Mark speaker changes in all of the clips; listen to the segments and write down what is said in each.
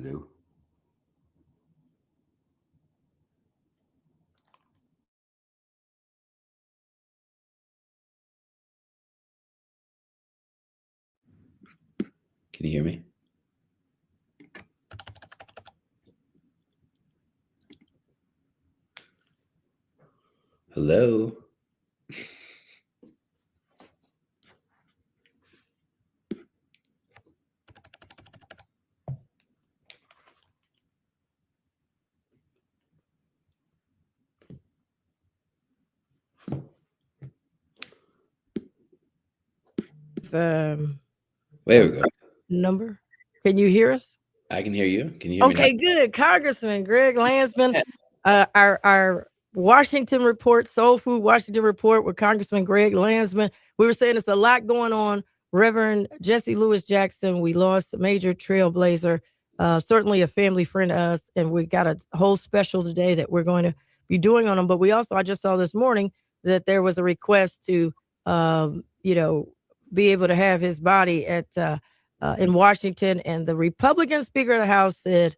Speaker 1: Hello. Can you hear me? Hello. There we go.
Speaker 2: Number. Can you hear us?
Speaker 1: I can hear you. Can you hear me now?
Speaker 2: Okay, good. Congressman Greg Landsman, our Washington report, Soul Food Washington report with Congressman Greg Landsman. We were saying there's a lot going on. Reverend Jesse Lewis Jackson, we lost a major trailblazer, certainly a family friend to us, and we got a whole special today that we're going to be doing on him. But we also, I just saw this morning that there was a request to, be able to have his body at in Washington, and the Republican Speaker of the House said,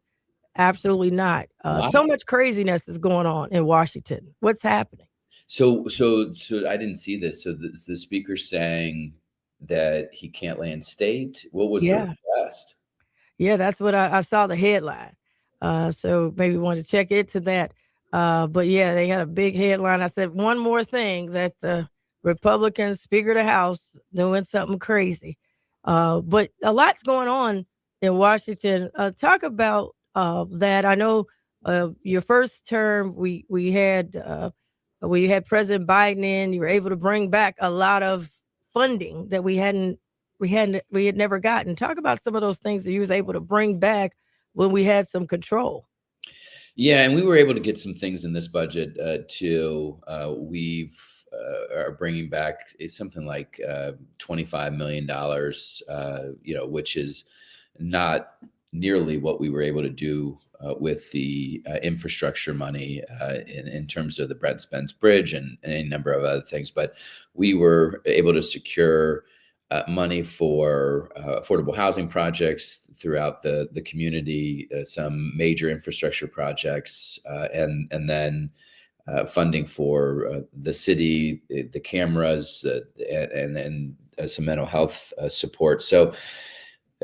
Speaker 2: absolutely not.
Speaker 1: Wow.
Speaker 2: So much craziness is going on in Washington. What's happening?
Speaker 1: So I didn't see this. So the speaker's saying that he can't land state. What was the request?
Speaker 2: Yeah, that's what I saw the headline. So maybe want to check into that. But yeah, they had a big headline. I said one more thing, that the Republican Speaker of the House doing something crazy. But a lot's going on in Washington. Talk about that. I know your first term, we had President Biden in. You were able to bring back a lot of funding that we had never gotten. Talk about some of those things that you was able to bring back when we had some control.
Speaker 1: Yeah, and we were able to get some things in this budget too. We've are bringing back something like $25 million, which is not nearly what we were able to do with the infrastructure money in terms of the Brent Spence Bridge and a number of other things. But we were able to secure money for affordable housing projects throughout the community, some major infrastructure projects, and then funding for the city, the cameras, and some mental health support. So,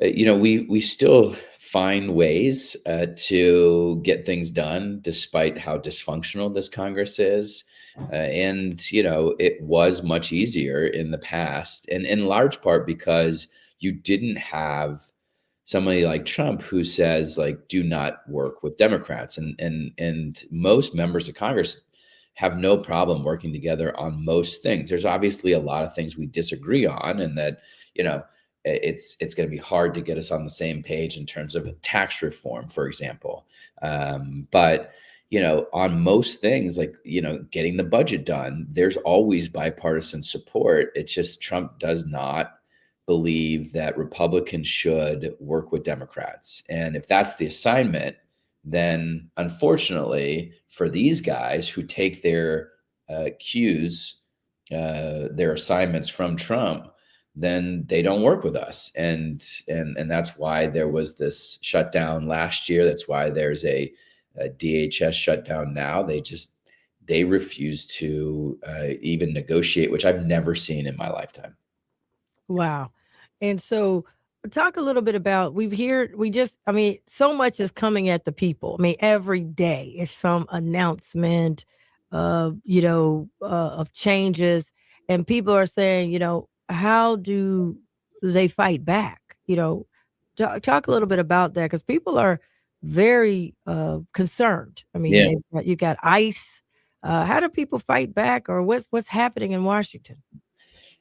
Speaker 1: we still find ways to get things done despite how dysfunctional this Congress is. And it was much easier in the past, and in large part because you didn't have somebody like Trump who says, like, do not work with Democrats, and most members of Congress have no problem working together on most things. There's obviously a lot of things we disagree on, and that it's going to be hard to get us on the same page in terms of tax reform, for example. But on most things, like, getting the budget done, there's always bipartisan support. It's just Trump does not believe that Republicans should work with Democrats. And if that's the assignment, then unfortunately for these guys who take their cues, their assignments from Trump, then they don't work with us. And that's why there was this shutdown last year. That's why there's a DHS shutdown now. They refuse to even negotiate, which I've never seen in my lifetime.
Speaker 2: Wow. And so talk a little bit about, so much is coming at the people. I mean, every day is some announcement of changes, and people are saying, how do they fight back? Talk a little bit about that, because people are very concerned. I mean, you got ICE. How do people fight back, or what's happening in Washington?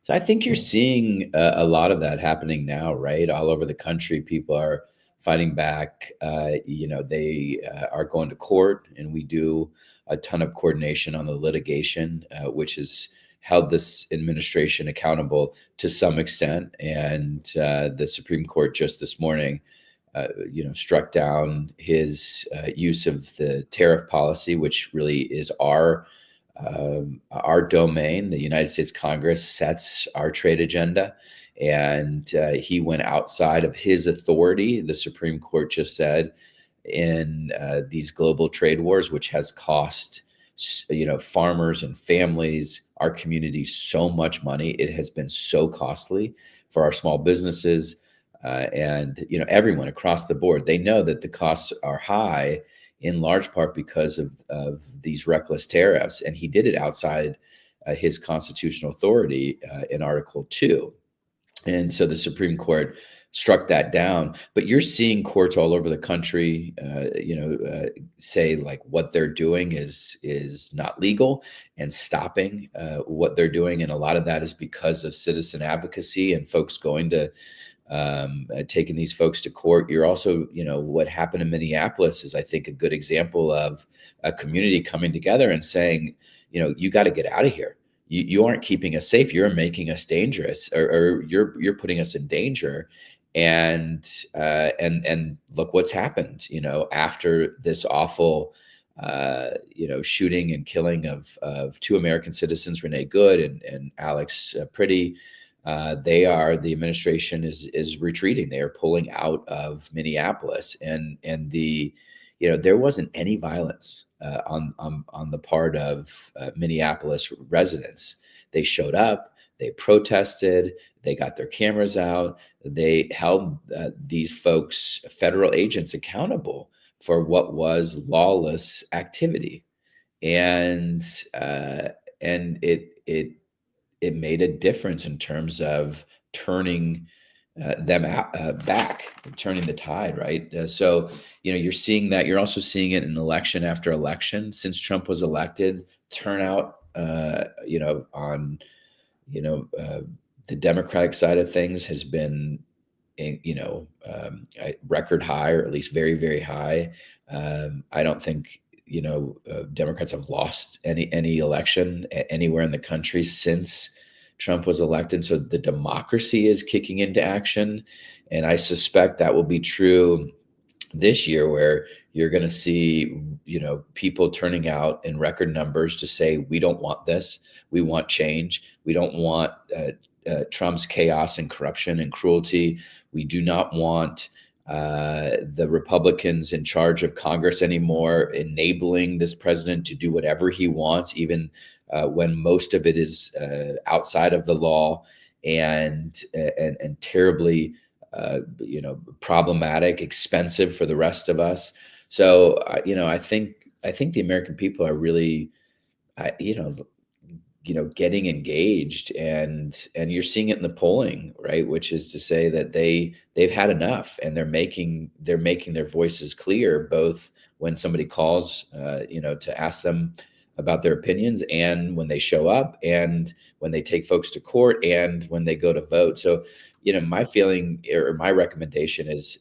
Speaker 1: So I think you're seeing a lot of that happening now, right? All over the country, people are fighting back. They are going to court, and we do a ton of coordination on the litigation, which has held this administration accountable to some extent. And the Supreme Court just this morning, struck down his use of the tariff policy, which really is our domain. The United States Congress sets our trade agenda, and he went outside of his authority. The Supreme Court just said in these global trade wars, which has cost farmers and families, our communities, so much money. It has been so costly for our small businesses, and everyone across the board. They know that the costs are high in large part because of these reckless tariffs, and he did it outside his constitutional authority in Article 2. And so the Supreme Court struck that down. But you're seeing courts all over the country, say like what they're doing is not legal, and stopping what they're doing. And a lot of that is because of citizen advocacy and folks going to taking these folks to court. You're also, what happened in Minneapolis is, I think, a good example of a community coming together and saying, you got to get out of here. You aren't keeping us safe. You're making us dangerous, or you're putting us in danger. And look what's happened, after this awful, shooting and killing of two American citizens, Renee Good and Alex Pretty. The administration is retreating. They are pulling out of Minneapolis, and there wasn't any violence on the part of Minneapolis residents. They showed up, they protested, they got their cameras out, they held these folks, federal agents, accountable for what was lawless activity, and it made a difference in terms of turning them back, turning the tide, right? So, you're seeing that. You're also seeing it in election after election since Trump was elected. Turnout, on the Democratic side of things has been, record high, or at least very, very high. I don't think Democrats have lost any election anywhere in the country since Trump was elected. So the democracy is kicking into action, and I suspect that will be true this year, where you're going to see people turning out in record numbers to say, we don't want this, we want change, we don't want Trump's chaos and corruption and cruelty, we do not want the Republicans in charge of Congress anymore, enabling this president to do whatever he wants, even when most of it is outside of the law, and terribly, problematic, expensive for the rest of us. So, I think the American people are really, getting engaged, and you're seeing it in the polling, right? Which is to say that they've had enough, and they're making their voices clear, both when somebody calls, to ask them about their opinions, and when they show up, and when they take folks to court, and when they go to vote. So, my feeling, or my recommendation is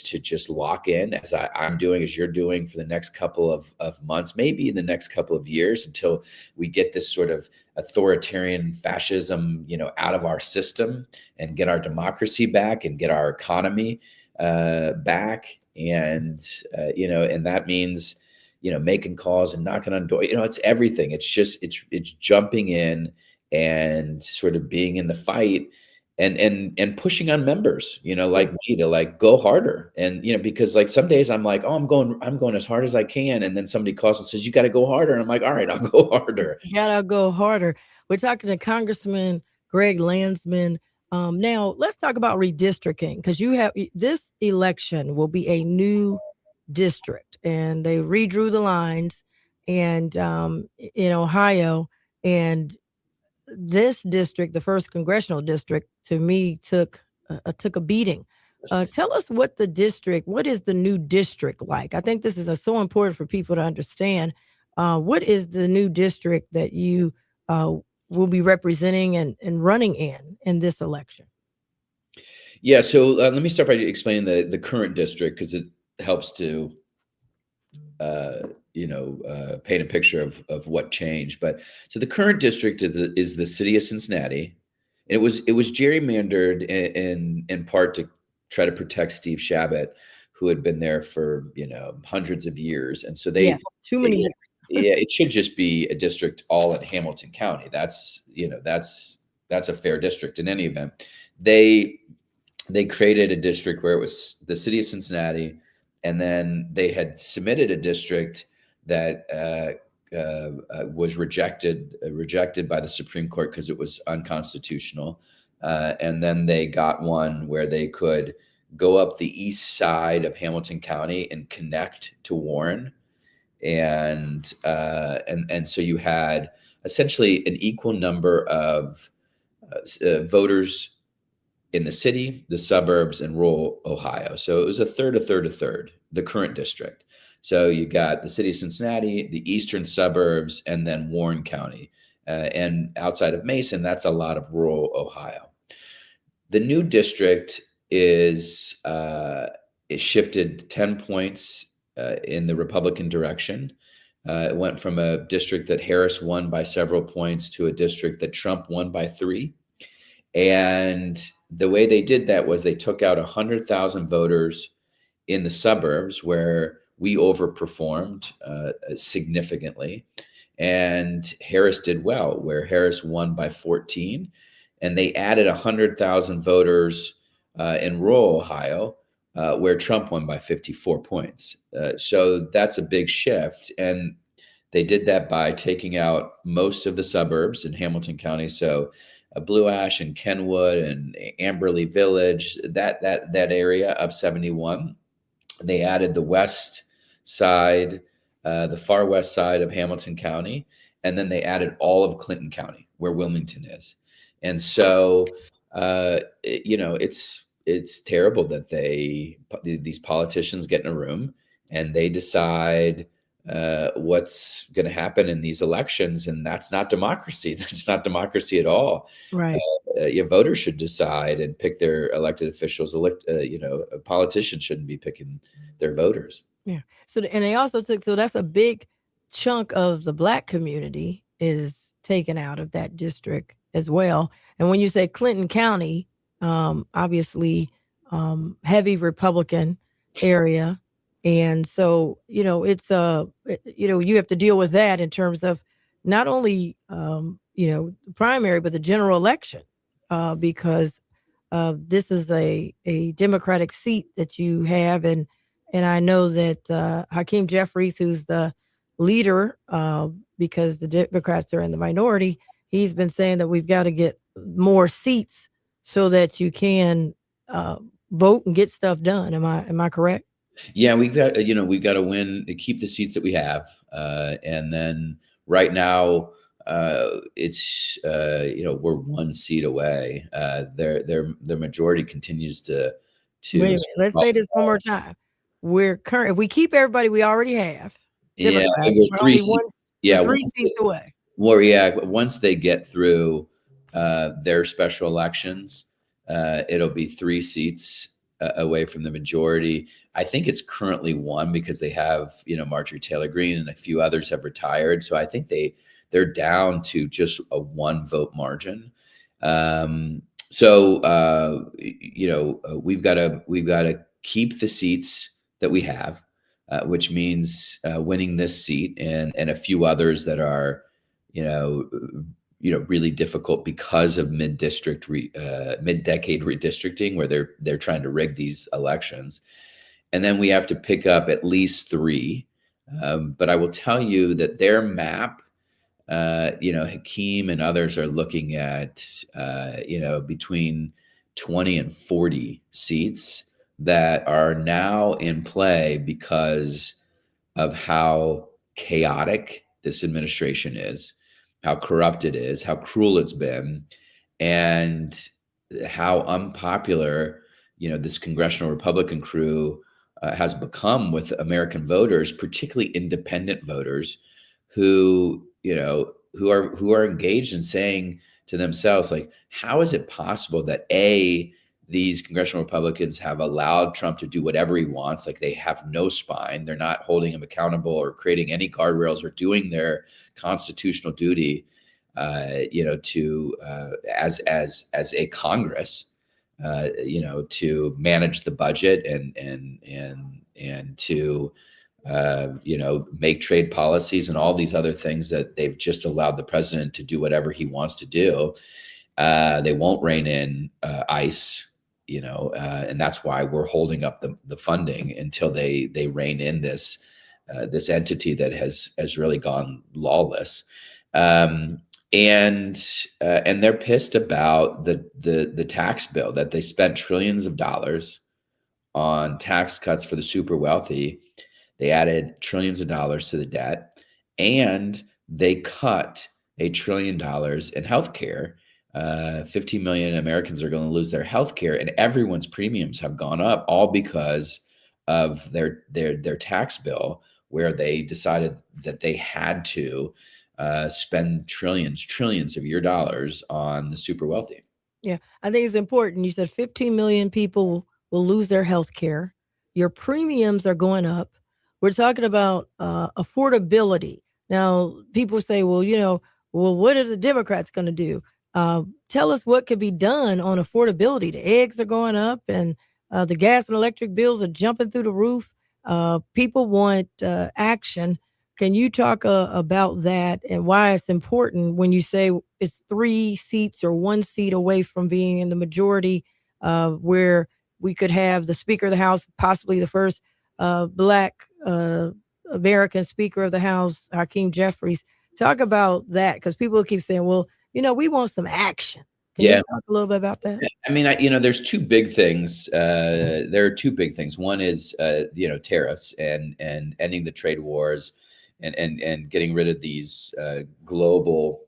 Speaker 1: to just lock in, as I'm doing, as you're doing, for the next couple of months, maybe the next couple of years, until we get this sort of authoritarian fascism, out of our system, and get our democracy back, and get our economy back. And that means, making calls and knocking on doors. It's everything. It's just, it's jumping in and sort of being in the fight, and pushing on members, like me, to like go harder. And, because like some days I'm like, oh, I'm going as hard as I can. And then somebody calls and says, you got to go harder. And I'm like, all right, I'll go harder.
Speaker 2: You gotta go harder. We're talking to Congressman Greg Landsman. Now let's talk about redistricting, because this election will be a new district, and they redrew the lines, and in Ohio, and this district, the first congressional district, to me took a beating. Tell us what is the new district like? I think this is so important for people to understand. What is the new district that you will be representing and running in this election?
Speaker 1: Yeah. So let me start by explaining the current district, because it helps to paint a picture of what changed. But so the current district is the city of Cincinnati, and it was gerrymandered in part to try to protect Steve Shabbat, who had been there for hundreds of years. And so
Speaker 2: too many years.
Speaker 1: Yeah, it should just be a district all in Hamilton County. That's a fair district. In any event, they created a district where it was the city of Cincinnati, And then they had submitted a district that was rejected by the Supreme Court because it was unconstitutional. And then they got one where they could go up the east side of Hamilton County and connect to Warren, and so you had essentially an equal number of voters in the city, the suburbs, and rural Ohio. So it was a third, a third, a third, the current district. So you got the city of Cincinnati, the eastern suburbs, and then Warren County. And outside of Mason, that's a lot of rural Ohio. The new district is it shifted 10 points in the Republican direction. It went from a district that Harris won by several points to a district that Trump won by 3. And the way they did that was they took out 100,000 voters in the suburbs where we overperformed significantly. And Harris did well, where Harris won by 14. And they added 100,000 voters in rural Ohio, where Trump won by 54 points. So that's a big shift. And they did that by taking out most of the suburbs in Hamilton County. So Blue Ash and Kenwood and Amberley Village, that area up 71. They added the west side, the far west side of Hamilton County, and then they added all of Clinton County, where Wilmington is. And so, it's terrible that these politicians get in a room and they decide what's going to happen in these elections, and that's not democracy. That's not democracy at all.
Speaker 2: Right.
Speaker 1: Your voters should decide and pick their elected officials. Politicians shouldn't be picking their voters.
Speaker 2: Yeah. So, and they also took, so that's a big chunk of the Black community is taken out of that district as well. And when you say Clinton County, obviously, heavy Republican area. And so, it's you have to deal with that in terms of not only, the primary, but the general election, because this is a Democratic seat that you have. And I know that Hakeem Jeffries, who's the leader, because the Democrats are in the minority, he's been saying that we've got to get more seats so that you can vote and get stuff done. Am I correct?
Speaker 1: Yeah, we've got to win to keep the seats that we have, and then right now it's we're one seat away. Their majority continues to.
Speaker 2: Wait a minute. Let's say this one more time. If we keep everybody we already have.
Speaker 1: Yeah, we're 3 seats. Yeah,
Speaker 2: 3 seats away.
Speaker 1: Well, yeah, once they get through their special elections, it'll be 3 seats away from the majority. I think it's currently 1 because they have, Marjorie Taylor Greene and a few others have retired. So I think they're down to just a 1 vote margin. We've got to keep the seats that we have, which means winning this seat and a few others that are, really difficult because of mid-decade redistricting, where they're trying to rig these elections. And then we have to pick up at least 3. But I will tell you that their map, Hakeem and others are looking at, between 20 and 40 seats that are now in play because of how chaotic this administration is, how corrupt it is, how cruel it's been, and how unpopular, this congressional Republican crew has become with American voters, particularly independent voters who are engaged in saying to themselves, like, how is it possible that these congressional Republicans have allowed Trump to do whatever he wants? Like, they have no spine. They're not holding him accountable or creating any guardrails or doing their constitutional duty, to as a Congress, to manage the budget and to make trade policies and all these other things that they've just allowed the president to do whatever he wants to do. They won't rein in ICE and that's why we're holding up the funding until they rein in this entity that has really gone lawless. And they're pissed about the tax bill, that they spent trillions of dollars on tax cuts for the super wealthy. They added trillions of dollars to the debt, and they cut $1 trillion in healthcare. 15 million Americans are going to lose their healthcare, and everyone's premiums have gone up, all because of their tax bill, where they decided that they had to spend trillions of your dollars on the super wealthy.
Speaker 2: Yeah, I think it's important. You said 15 million people will lose their health care. Your premiums are going up. We're talking about affordability. Now, people say, well, what are the Democrats going to do? Tell us what could be done on affordability. The eggs are going up, and the gas and electric bills are jumping through the roof. People want action. Can you talk about that and why it's important when you say it's 3 seats or 1 seat away from being in the majority, where we could have the Speaker of the House, possibly the first Black American Speaker of the House, Hakeem Jeffries? Talk about that, because people keep saying, well, we want some action. Can you talk a little bit about that?
Speaker 1: I mean, there's 2 big things. There are 2 big things. One is, tariffs and ending the trade wars, and getting rid of these global.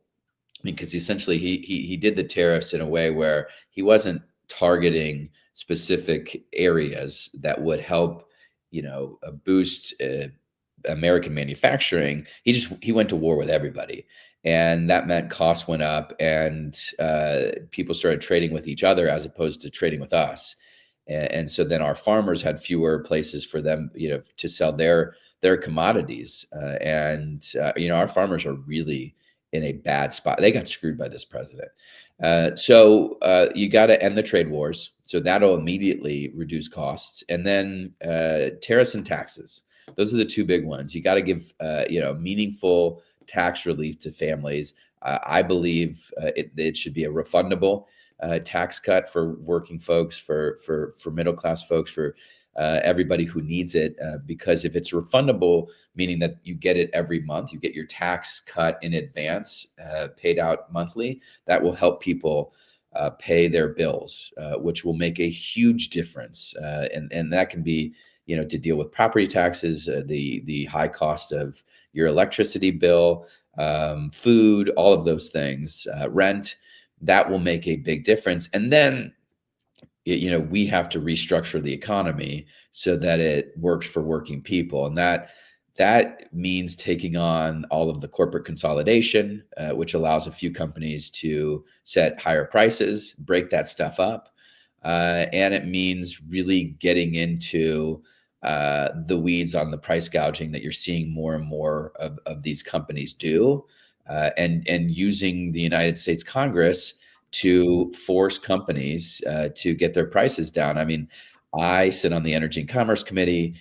Speaker 1: I mean, because essentially he did the tariffs in a way where he wasn't targeting specific areas that would help, boost American manufacturing. He went to war with everybody, and that meant costs went up, and people started trading with each other as opposed to trading with us. And so then our farmers had fewer places for them, to sell their commodities. Our farmers are really in a bad spot. They got screwed by this president. So you got to end the trade wars. So that'll immediately reduce costs. And then tariffs and taxes. Those are the 2 big ones. You got to give, meaningful tax relief to families. I believe it should be a refundable tax cut for working folks, for middle-class folks, for everybody who needs it, because if it's refundable, meaning that you get it every month, you get your tax cut in advance, paid out monthly, that will help people pay their bills, which will make a huge difference. And that can be, to deal with property taxes, the high cost of your electricity bill, food, all of those things, rent. That will make a big difference. And then we have to restructure the economy so that it works for working people. And that means taking on all of the corporate consolidation, which allows a few companies to set higher prices, break that stuff up. And it means really getting into the weeds on the price gouging that you're seeing more and more of these companies do, and using the United States Congress to force companies to get their prices down. I mean, I sit on the Energy and Commerce Committee.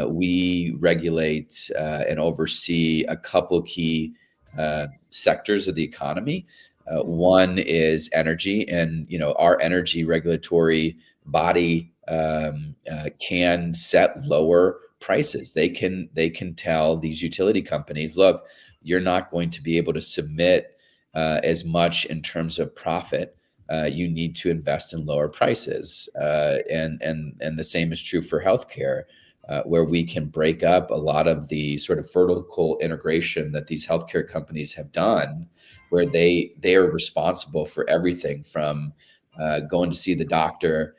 Speaker 1: We regulate and oversee a couple can sectors of the economy. One is energy, and our energy regulatory body can set lower prices. They can tell these utility companies, look, you're not going to be able to submit as much in terms of profit. You need to invest in lower prices, and the same is true for healthcare, where we can break up a lot of the sort of vertical integration that these healthcare companies have done, where they are responsible for everything from going to see the doctor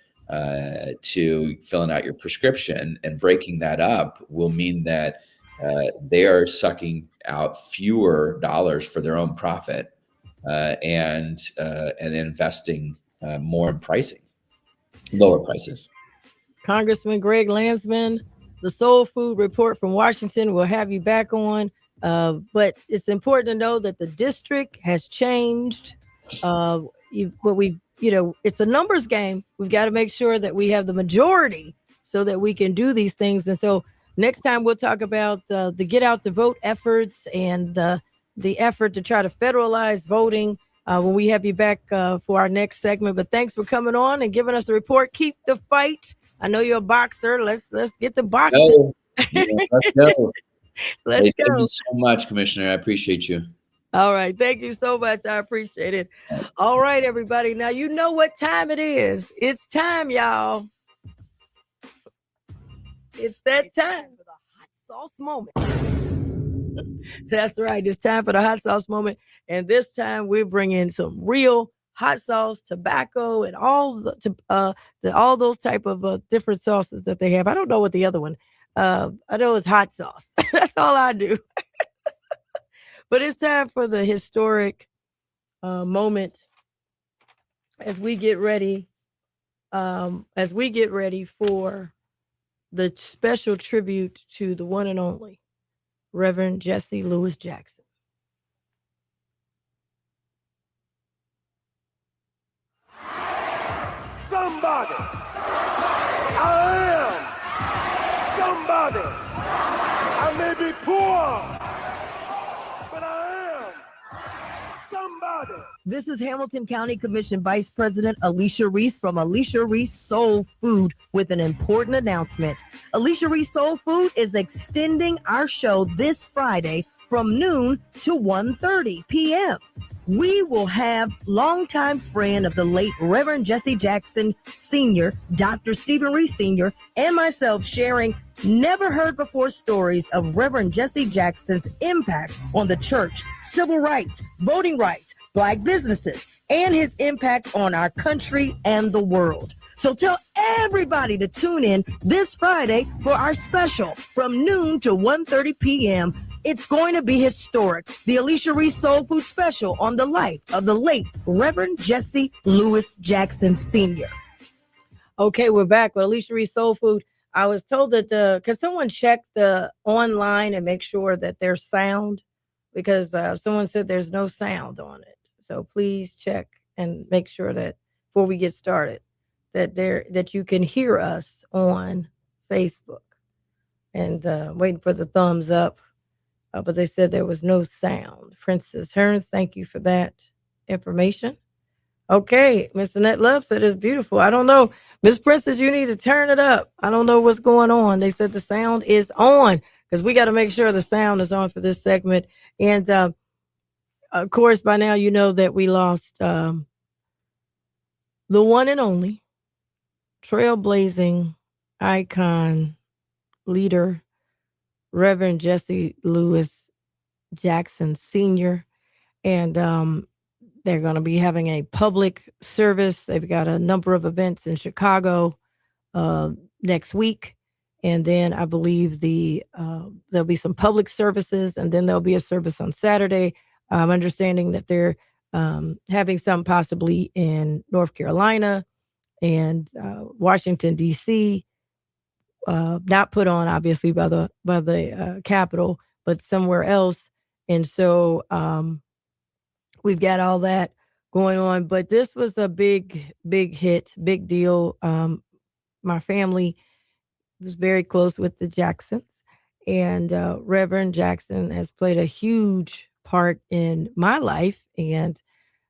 Speaker 1: to filling out your prescription. And breaking that up will mean that they are sucking out fewer dollars for their own profit, and investing more in pricing, lower prices.
Speaker 2: Congressman Greg Landsman, the Soul Food Report from Washington will have you back on. But it's important to know that the district has changed. It's a numbers game. We've got to make sure that we have the majority so that we can do these things. And so next time we'll talk about the get out the vote efforts and the effort to try to federalize voting. when we have you back for our next segment. But thanks for coming on and giving us a report. Keep the fight. I know you're a boxer. Let's get the boxing.
Speaker 1: No. Yeah, let's go.
Speaker 2: Let's
Speaker 1: go. Thank
Speaker 2: go.
Speaker 1: you so much, Commissioner. I appreciate you.
Speaker 2: All right. Thank you so much. I appreciate it. All right, everybody. Now you know what time it is. It's time, y'all. It's that time for the hot sauce moment. That's right. It's time for the hot sauce moment. And this time we're bringing some real hot sauce, tobacco, and all those type of different sauces that they have. I don't know what the other one. I know it's hot sauce. That's all I do. But it's time for the historic moment as we get ready. For the special tribute to the one and only Reverend Jesse Louis Jackson.
Speaker 3: Somebody. I am somebody. I may be poor, but I am somebody.
Speaker 2: This is Hamilton County Commission Vice President Alicia Reece from Alicia Reece Soul Food with an important announcement. Alicia Reece Soul Food is extending our show this Friday from noon to 1:30 p.m. We will have longtime friend of the late Reverend Jesse Jackson Sr., Dr. Stephen Reece Sr., and myself sharing never heard before stories of Reverend Jesse Jackson's impact on the church, civil rights, voting rights, Black businesses, and his impact on our country and the world. So tell everybody to tune in this Friday for our special from noon to 1:30 p.m. It's going to be historic. The Alicia Reece Soul Food Special on the life of the late Reverend Jesse Louis Jackson Sr. Okay, we're back with Alicia Reece Soul Food. I was told that can someone check the online and make sure that there's sound? Because someone said there's no sound on it. So please check and make sure that before we get started, that you can hear us on Facebook. And waiting for the thumbs up. But they said there was no sound. Princess Hearns, thank you for that information. Okay, Miss Annette Love said it's beautiful. I don't know. Miss Princess, you need to turn it up. I don't know what's going on. They said the sound is on because we got to make sure the sound is on for this segment. And, of course, by now you know that we lost the one and only trailblazing icon leader, Reverend Jesse Louis Jackson Sr. And they're going to be having a public service. They've got a number of events in Chicago next week. And then I believe there'll be some public services, and then there'll be a service on Saturday. I'm understanding that they're having some possibly in North Carolina and Washington, D.C., not put on obviously by the Capitol, but somewhere else. And so we've got all that going on. But this was a big hit, big deal. My family was very close with the Jacksons, and Reverend Jackson has played a huge part in my life. And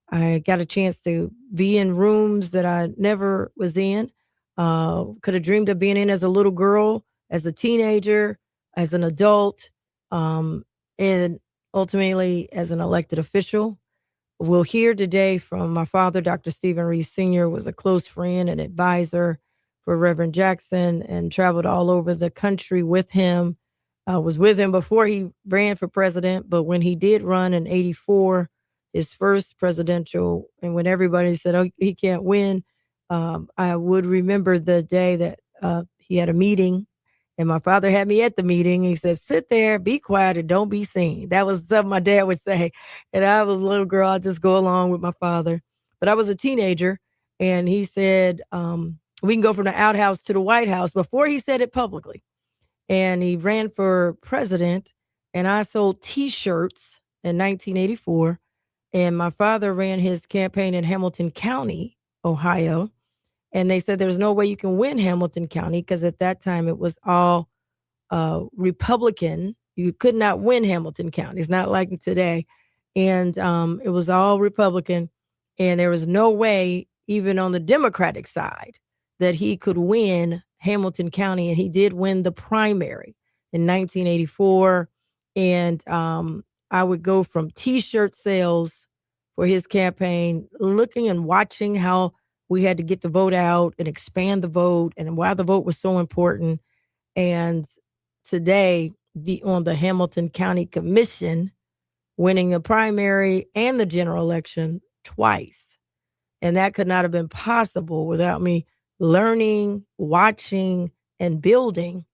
Speaker 2: I got a chance to be in rooms that I never was in. Could have dreamed of being in as a little girl, as a teenager, as an adult, and ultimately as an elected official. We'll hear today from my father, Dr. Stephen Reece Sr., was a close friend and advisor for Reverend Jackson and traveled all over the country with him. Was with him before he ran for president, but when he did run in 1984, his first presidential, and when everybody said, oh, he can't win, I would remember the day that he had a meeting, and my father had me at the meeting. He said, sit there, be quiet, and don't be seen. That was something my dad would say. And I was a little girl. I'd just go along with my father. But I was a teenager, and he said, we can go from the outhouse to the White House before he said it publicly. And he ran for president, and I sold T-shirts in 1984. And my father ran his campaign in Hamilton County, Ohio. And they said there's no way you can win Hamilton County because at that time it was all Republican. You could not win Hamilton County. It's not like today. and it was all Republican, and there was no way, even on the Democratic side, that he could win Hamilton County, and he did win the primary in 1984. And I would go from T-shirt sales for his campaign, looking and watching how we had to get the vote out and expand the vote, and why the vote was so important. And today, on the Hamilton County Commission, winning the primary and the general election twice. And that could not have been possible without me learning, watching, and building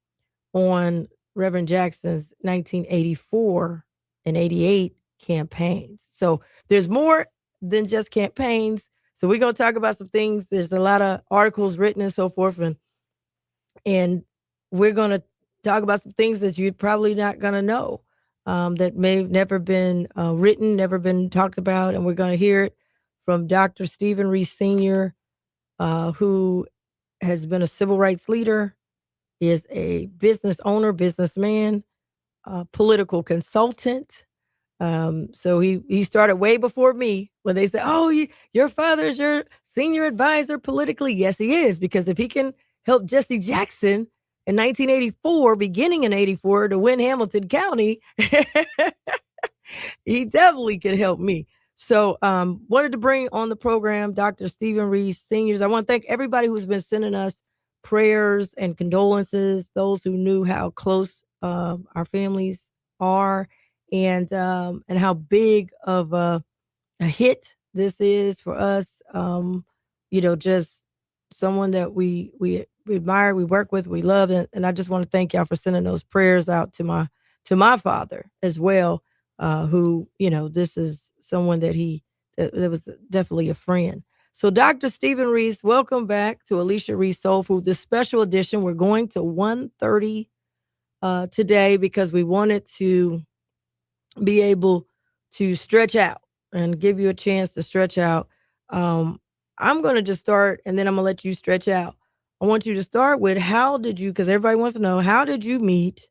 Speaker 2: on Reverend Jackson's 1984 and 88 campaigns. So there's more than just campaigns. So we're going to talk about some things. There's a lot of articles written and so forth. And we're going to talk about some things that you're probably not going to know, that may have never been written, never been talked about. And we're going to hear it from Dr. Stephen Reece Sr., who has been a civil rights leader, is a business owner, businessman, political consultant. So he started way before me when they said, oh, your father is your senior advisor politically. Yes, he is, because if he can help Jesse Jackson in 1984, beginning in 84, to win Hamilton County, he definitely could help me. So wanted to bring on the program Dr. Stephen Reece Sr. I want to thank everybody who's been sending us prayers and condolences, those who knew how close our families are, and how big of a hit this is for us. Just someone that we admire, we work with, we love, and I just want to thank y'all for sending those prayers out to my father as well, who, this is someone that that was definitely a friend. So Dr. Stephen Reece, welcome back to Alicia Reece Soul Food, this special edition. We're going to 1:30 today because we wanted to be able to stretch out and give you a chance to stretch out. I'm going to just start, and then I'm going to let you stretch out. I want you to start with, how did you, because everybody wants to know, how did you meet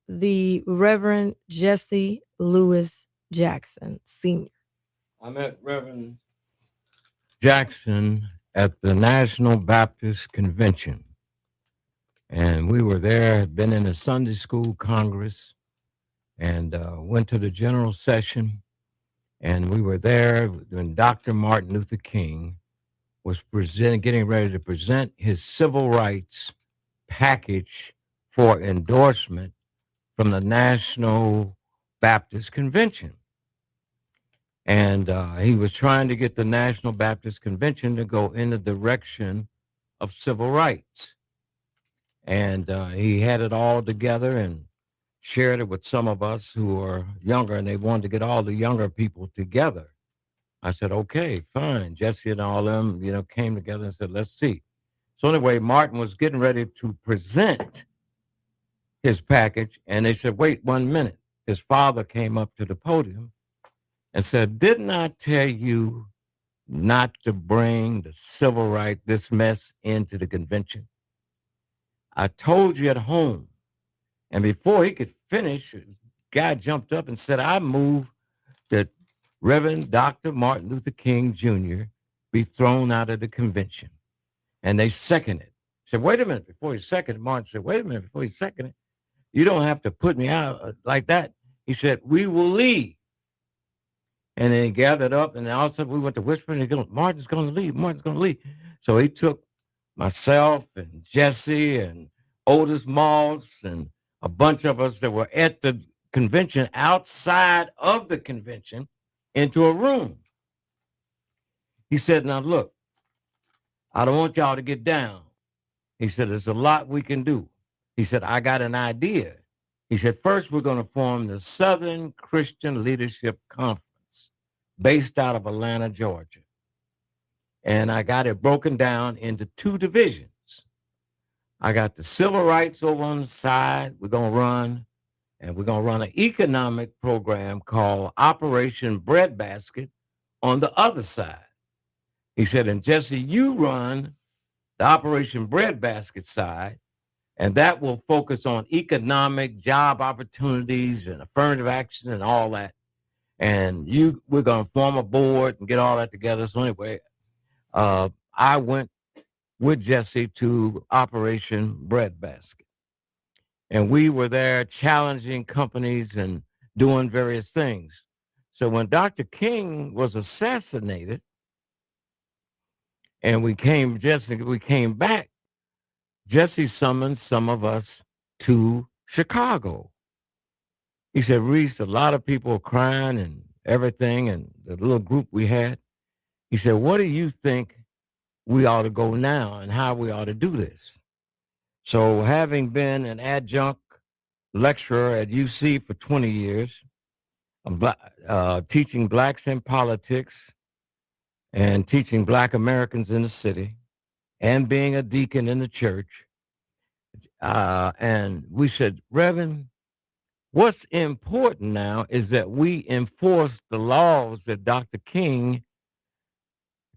Speaker 2: the Reverend Jesse Lewis Jackson Sr.?
Speaker 4: I met Reverend Jackson at the National Baptist Convention. And we were there, had been in a Sunday school Congress, and went to the general session. And we were there when Dr. Martin Luther King was getting ready to present his civil rights package for endorsement from the National Baptist Convention. And he was trying to get the National Baptist Convention to go in the direction of civil rights. And he had it all together and shared it with some of us who are younger, and they wanted to get all the younger people together. I said, okay, fine. Jesse and all of them, came together and said, let's see. So anyway, Martin was getting ready to present his package, and they said, wait 1 minute. His father came up to the podium and said, didn't I tell you not to bring the civil rights, this mess, into the convention? I told you at home. And before he could finish, a guy jumped up and said, I move that Reverend Dr. Martin Luther King Jr. be thrown out of the convention. And they seconded it. Said, wait a minute, before he seconded, Martin said, wait a minute, before he seconded, you don't have to put me out like that. He said, we will leave. And then he gathered up, and all of a sudden we went to whispering, and he goes, Martin's going to leave, Martin's going to leave. So he took myself and Jesse and Otis Moss and a bunch of us that were at the convention, outside of the convention, into a room. He said, now look, I don't want y'all to get down. He said, there's a lot we can do. He said, I got an idea. He said, first, we're going to form the Southern Christian Leadership Conference based out of Atlanta, Georgia. And I got it broken down into 2 divisions. I got the civil rights over on the side. We're going to run an economic program called Operation Breadbasket on the other side. He said, and Jesse, you run the Operation Breadbasket side, and that will focus on economic job opportunities and affirmative action and all that. and we're going to form a board and get all that together. So anyway, I went with Jesse to Operation Breadbasket. And we were there challenging companies and doing various things. So when Dr. King was assassinated and we came back, Jesse summoned some of us to Chicago. He said, Reece, a lot of people are crying and everything, and the little group we had. He said, what do you think we ought to go now and how we ought to do this? So having been an adjunct lecturer at UC for 20 years, teaching blacks in politics and teaching Black Americans in the city and being a deacon in the church. And we said, Reverend, what's important now is that we enforce the laws that Dr. King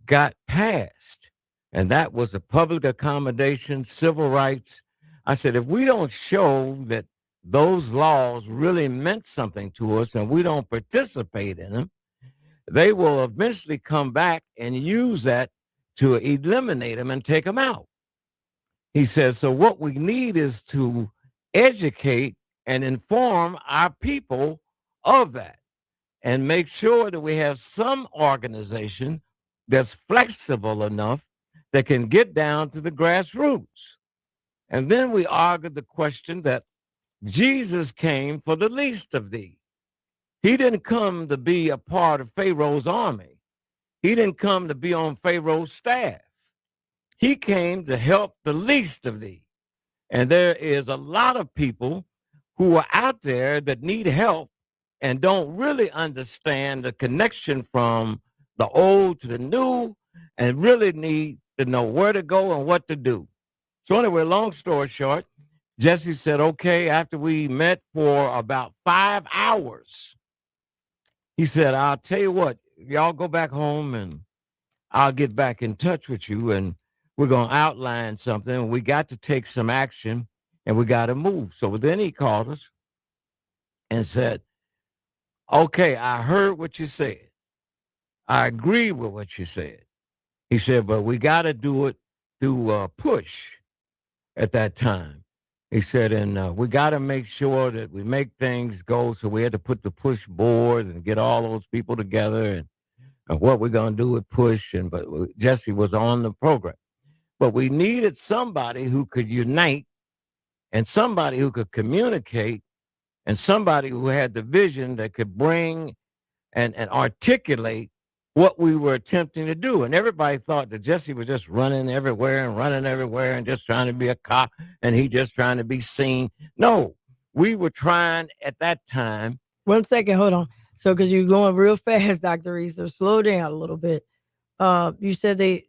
Speaker 4: got passed. And that was a public accommodation, civil rights. I said, if we don't show that those laws really meant something to us and we don't participate in them, they will eventually come back and use that to eliminate them and take them out. He says, so what we need is to educate and inform our people of that and make sure that we have some organization that's flexible enough that can get down to the grassroots. And then we argued the question that Jesus came for the least of these. He didn't come to be a part of Pharaoh's army. He didn't come to be on Pharaoh's staff. He came to help the least of these. And there is a lot of people who are out there that need help and don't really understand the connection from the old to the new and really need to know where to go and what to do. So anyway, long story short, Jesse said, okay, after we met for about 5 hours, he said, I'll tell you what, y'all go back home and I'll get back in touch with you and we're going to outline something. We got to take some action and we got to move. So then he called us and said, okay, I heard what you said. I agree with what you said. He said, but we got to do it through push at that time. He said, and we got to make sure that we make things go. So we had to put the push board and get all those people together and what we're going to do with push. But Jesse was on the program. But we needed somebody who could unite and somebody who could communicate and somebody who had the vision that could bring and articulate what we were attempting to do. And everybody thought that Jesse was just running everywhere and just trying to be a cop and he just trying to be seen. No, we were trying at that time.
Speaker 2: 1 second, hold on. So, because you're going real fast, Dr. Reece, so slow down a little bit. You said they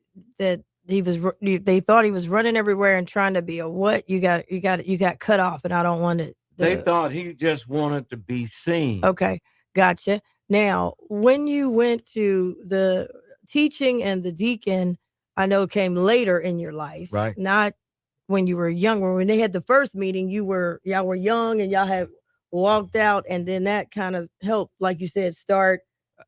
Speaker 2: thought he was running everywhere and trying to be a what? You got cut off, and I don't want it.
Speaker 4: They thought he just wanted to be seen.
Speaker 2: Okay, gotcha. Now, when you went to the teaching and the deacon, I know came later in your life,
Speaker 4: right?
Speaker 2: Not when you were younger. When they had the first meeting, y'all were young and y'all had walked out, and then that kind of helped, like you said, start.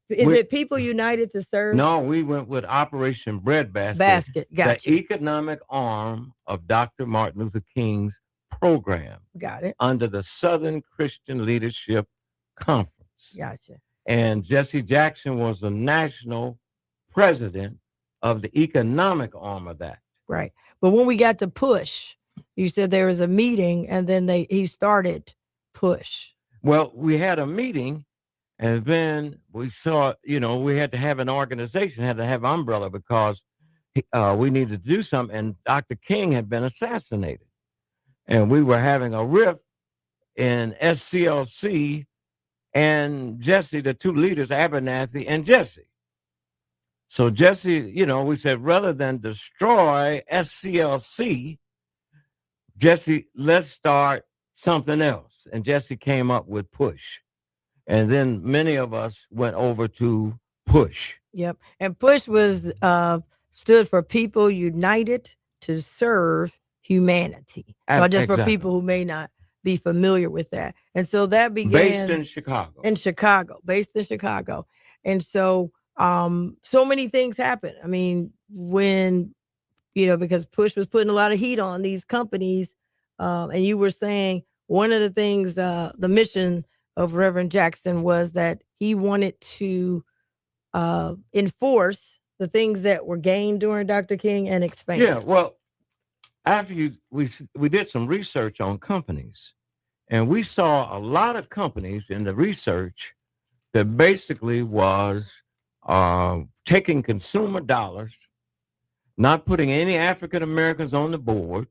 Speaker 2: Is it People United to Serve?
Speaker 4: No, we went with Operation Breadbasket.
Speaker 2: Gotcha.
Speaker 4: The economic arm of Dr. Martin Luther King's program.
Speaker 2: Got it.
Speaker 4: Under the Southern Christian Leadership Conference.
Speaker 2: Gotcha.
Speaker 4: And Jesse Jackson was the national president of the economic arm of that.
Speaker 2: Right. But when we got to push, you said there was a meeting and then he started push.
Speaker 4: Well, we had a meeting and then we saw, we had to have an organization, had to have an umbrella because we needed to do something. And Dr. King had been assassinated. And we were having a rift in SCLC and Jesse, the two leaders, Abernathy and Jesse. So Jesse, we said, rather than destroy SCLC, Jesse, let's start something else. And Jesse came up with push. And then many of us went over to push.
Speaker 2: Yep. And push was stood for People United to Serve Humanity. So just for people who may not be familiar with that. And so that began
Speaker 4: based in Chicago.
Speaker 2: Based in Chicago. And so so many things happen. I mean, when, because Push was putting a lot of heat on these companies, and you were saying one of the things, the mission of Reverend Jackson was that he wanted to enforce the things that were gained during Dr. King and expand.
Speaker 4: Yeah, well, after we did some research on companies, and we saw a lot of companies in the research that basically was taking consumer dollars, not putting any African Americans on the board,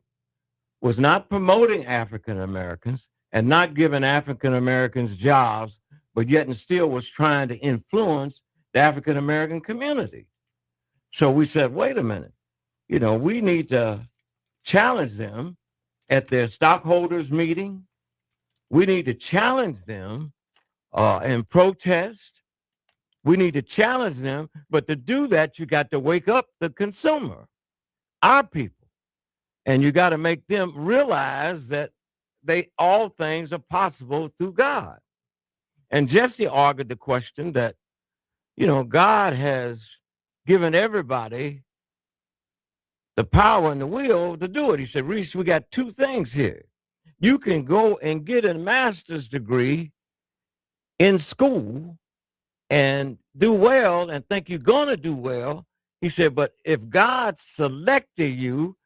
Speaker 4: was not promoting African Americans, and not giving African Americans jobs, but yet and still was trying to influence the African American community. So we said, wait a minute, we need to challenge them at their stockholders meeting. We need to challenge them and protest. We need to challenge them. But to do that, you got to wake up the consumer, our people. And you got to make them realize that all things are possible through God. And Jesse argued the question that, God has given everybody the power and the will to do it. He said, Reece, we got two things here. You can go and get a master's degree in school and do well and think you're going to do well. He said, but if God selected you,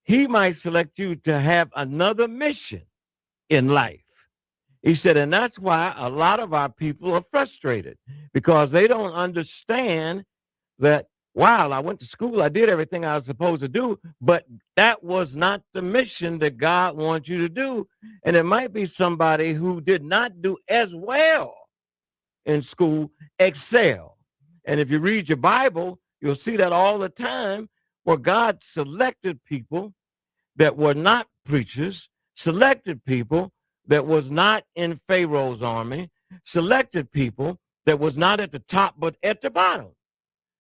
Speaker 4: he might select you to have another mission in life. He said, and that's why a lot of our people are frustrated, because they don't understand that, wow, I went to school, I did everything I was supposed to do, but that was not the mission that God wants you to do. And it might be somebody who did not do as well in school excel. And if you read your Bible, you'll see that all the time, where God selected people that were not preachers, selected people that was not in Pharaoh's army, selected people that was not at the top but at the bottom.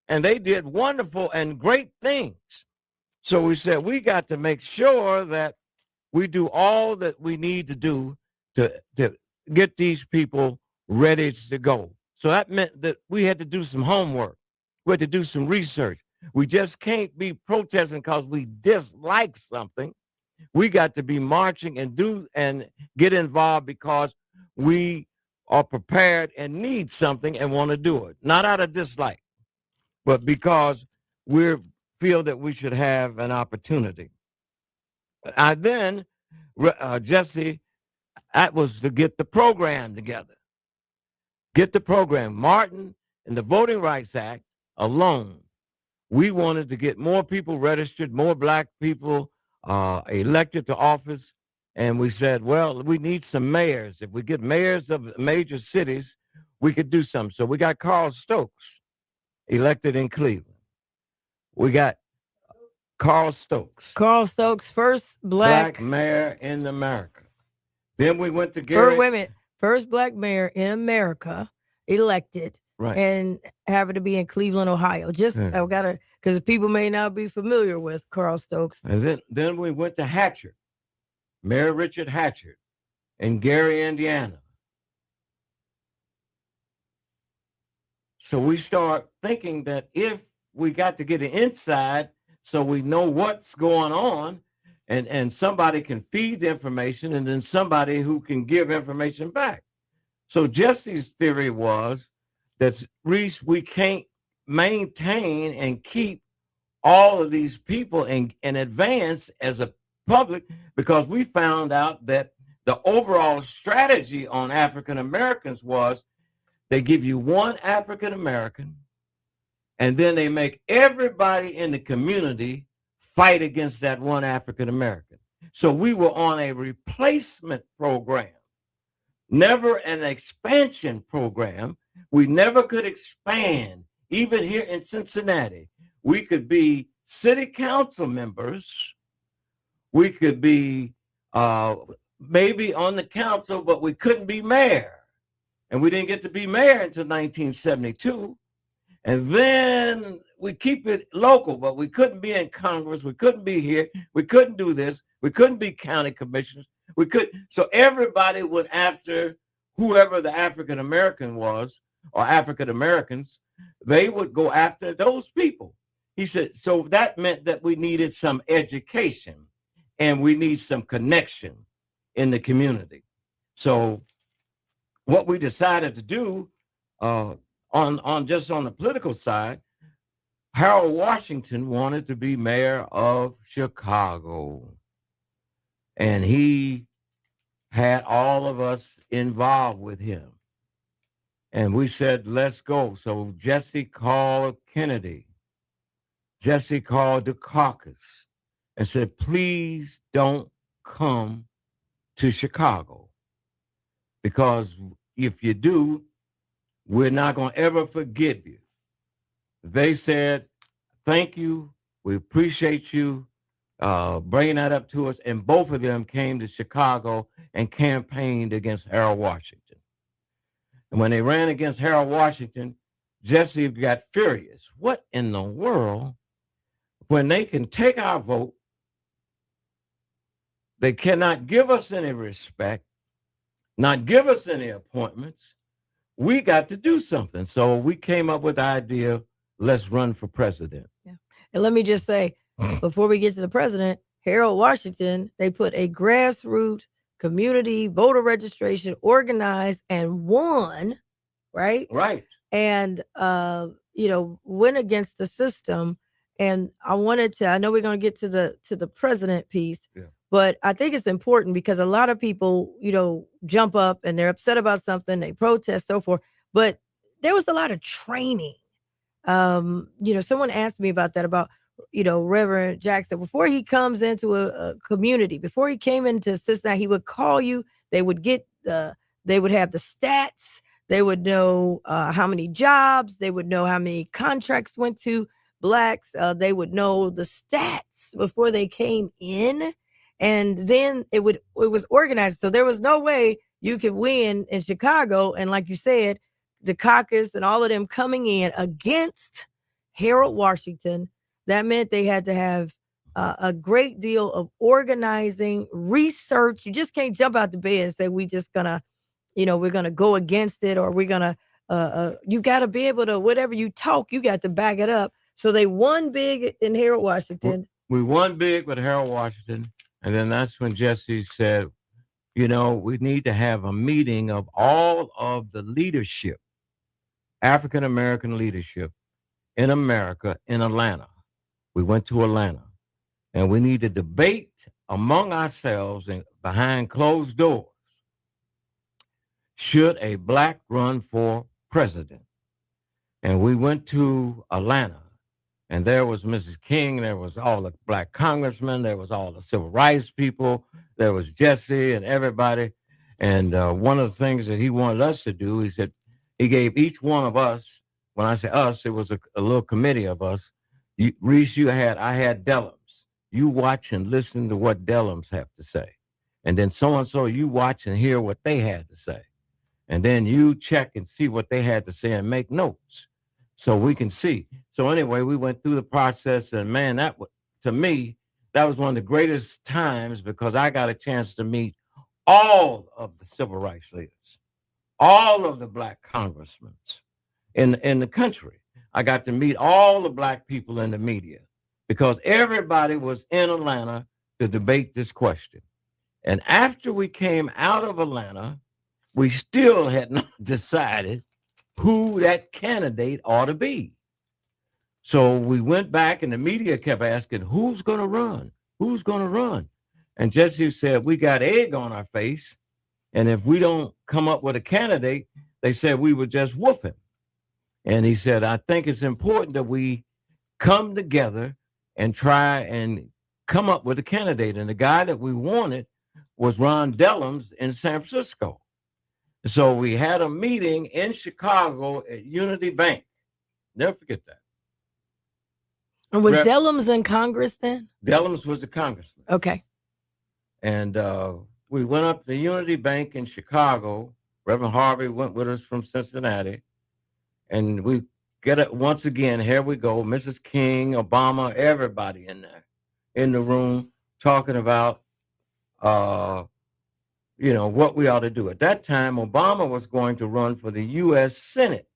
Speaker 4: And they did wonderful and great things. So we said, we got to make sure that we do all that we need to do to get these people ready to go. So that meant that we had to do some homework. We had to do some research. We just can't be protesting because we dislike something. We got to be marching and get involved because we are prepared and need something and want to do it. Not out of dislike, but because we feel that we should have an opportunity. Jesse, that was to get the program together. Get the program. Martin and the Voting Rights Act alone, we wanted to get more people registered, more black people elected to office. And we said, well, we need some mayors. If we get mayors of major cities, we could do something. So we got Carl Stokes elected in Cleveland. We got Carl Stokes.
Speaker 2: Carl Stokes, first black
Speaker 4: mayor in America. Then we went to Gary.
Speaker 2: First black mayor in America elected.
Speaker 4: Right.
Speaker 2: And happened to be in Cleveland, Ohio. Because people may not be familiar with Carl Stokes.
Speaker 4: And then we went to Hatchard, Mayor Richard Hatchard in Gary, Indiana. So we start thinking that if we got to get an inside so we know what's going on, and somebody can feed the information, and then somebody who can give information back. So Jesse's theory was that, Reece, we can't maintain and keep all of these people in advance as a public, because we found out that the overall strategy on African Americans was they give you one African American, and then they make everybody in the community fight against that one African American. So we were on a replacement program, never an expansion program. We never could expand. Even here in Cincinnati, we could be city council members. We could be maybe on the council, but we couldn't be mayor. And we didn't get to be mayor until 1972. And then we keep it local, but we couldn't be in Congress. We couldn't be here. We couldn't do this. We couldn't be county commissioners. We could. So everybody went after whoever the African American was, or African Americans. They would go after those people. He said, so that meant that we needed some education and we need some connection in the community. So what we decided to do on just on the political side, Harold Washington wanted to be mayor of Chicago. And he had all of us involved with him. And we said, let's go. So Jesse called Kennedy. Jesse called the caucus and said, please don't come to Chicago. Because if you do, we're not going to ever forgive you. They said, thank you. We appreciate you bringing that up to us. And both of them came to Chicago and campaigned against Harold Washington. And when they ran against Harold Washington, Jesse got furious. What in the world? When they can take our vote, they cannot give us any respect, not give us any appointments. We got to do something. So we came up with the idea, let's run for president.
Speaker 2: Yeah. And let me just say, before we get to the president, Harold Washington, they put a grassroots community voter registration, organized and won, right?
Speaker 4: Right.
Speaker 2: And, went against the system. And I know we're going to get to the president piece, but I think it's important because a lot of people, jump up and they're upset about something, they protest, so forth. But there was a lot of training. Someone asked me about that, about, Reverend Jackson, before he comes into a community, before he came into Cincinnati, he would call you. They would they would have the stats. They would know how many jobs. They would know how many contracts went to Blacks. They would know the stats before they came in. And then it was organized. So there was no way you could win in Chicago. And like you said, the caucus and all of them coming in against Harold Washington, that meant they had to have a great deal of organizing, research. You just can't jump out the bed and say, we're going to go against it, or we're going to, you got to be able to, whatever you talk, you got to back it up. So they won big in Harold Washington.
Speaker 4: We won big with Harold Washington. And then that's when Jesse said, we need to have a meeting of all of the leadership, African-American leadership in America, in Atlanta. We went to Atlanta, and we need to debate among ourselves and behind closed doors. Should a Black run for president? And we went to Atlanta, and there was Mrs. King, there was all the Black congressmen, there was all the civil rights people, there was Jesse and everybody. And one of the things that he wanted us to do, he said, he gave each one of us, when I say us, it was a little committee of us. Reese, I had Dellums. You watch and listen to what Dellums have to say. And then so-and-so, you watch and hear what they had to say. And then you check and see what they had to say and make notes so we can see. So anyway, we went through the process, and man, to me, that was one of the greatest times, because I got a chance to meet all of the civil rights leaders, all of the Black congressmen in the country. I got to meet all the Black people in the media, because everybody was in Atlanta to debate this question. And after we came out of Atlanta, we still had not decided who that candidate ought to be. So we went back, and the media kept asking, who's going to run? Who's going to run? And Jesse said, we got egg on our face, and if we don't come up with a candidate, they said we would just whoop him. And he said, I think it's important that we come together and try and come up with a candidate. And the guy that we wanted was Ron Dellums in San Francisco. So we had a meeting in Chicago at Unity Bank. Never forget that.
Speaker 2: And was Dellums in Congress then?
Speaker 4: Dellums was the congressman.
Speaker 2: Okay.
Speaker 4: And we went up to Unity Bank in Chicago. Reverend Harvey went with us from Cincinnati. And we get it once again. Here we go. Mrs. King, Obama, everybody in there, in the room, talking about what we ought to do. At that time, Obama was going to run for the U.S. Senate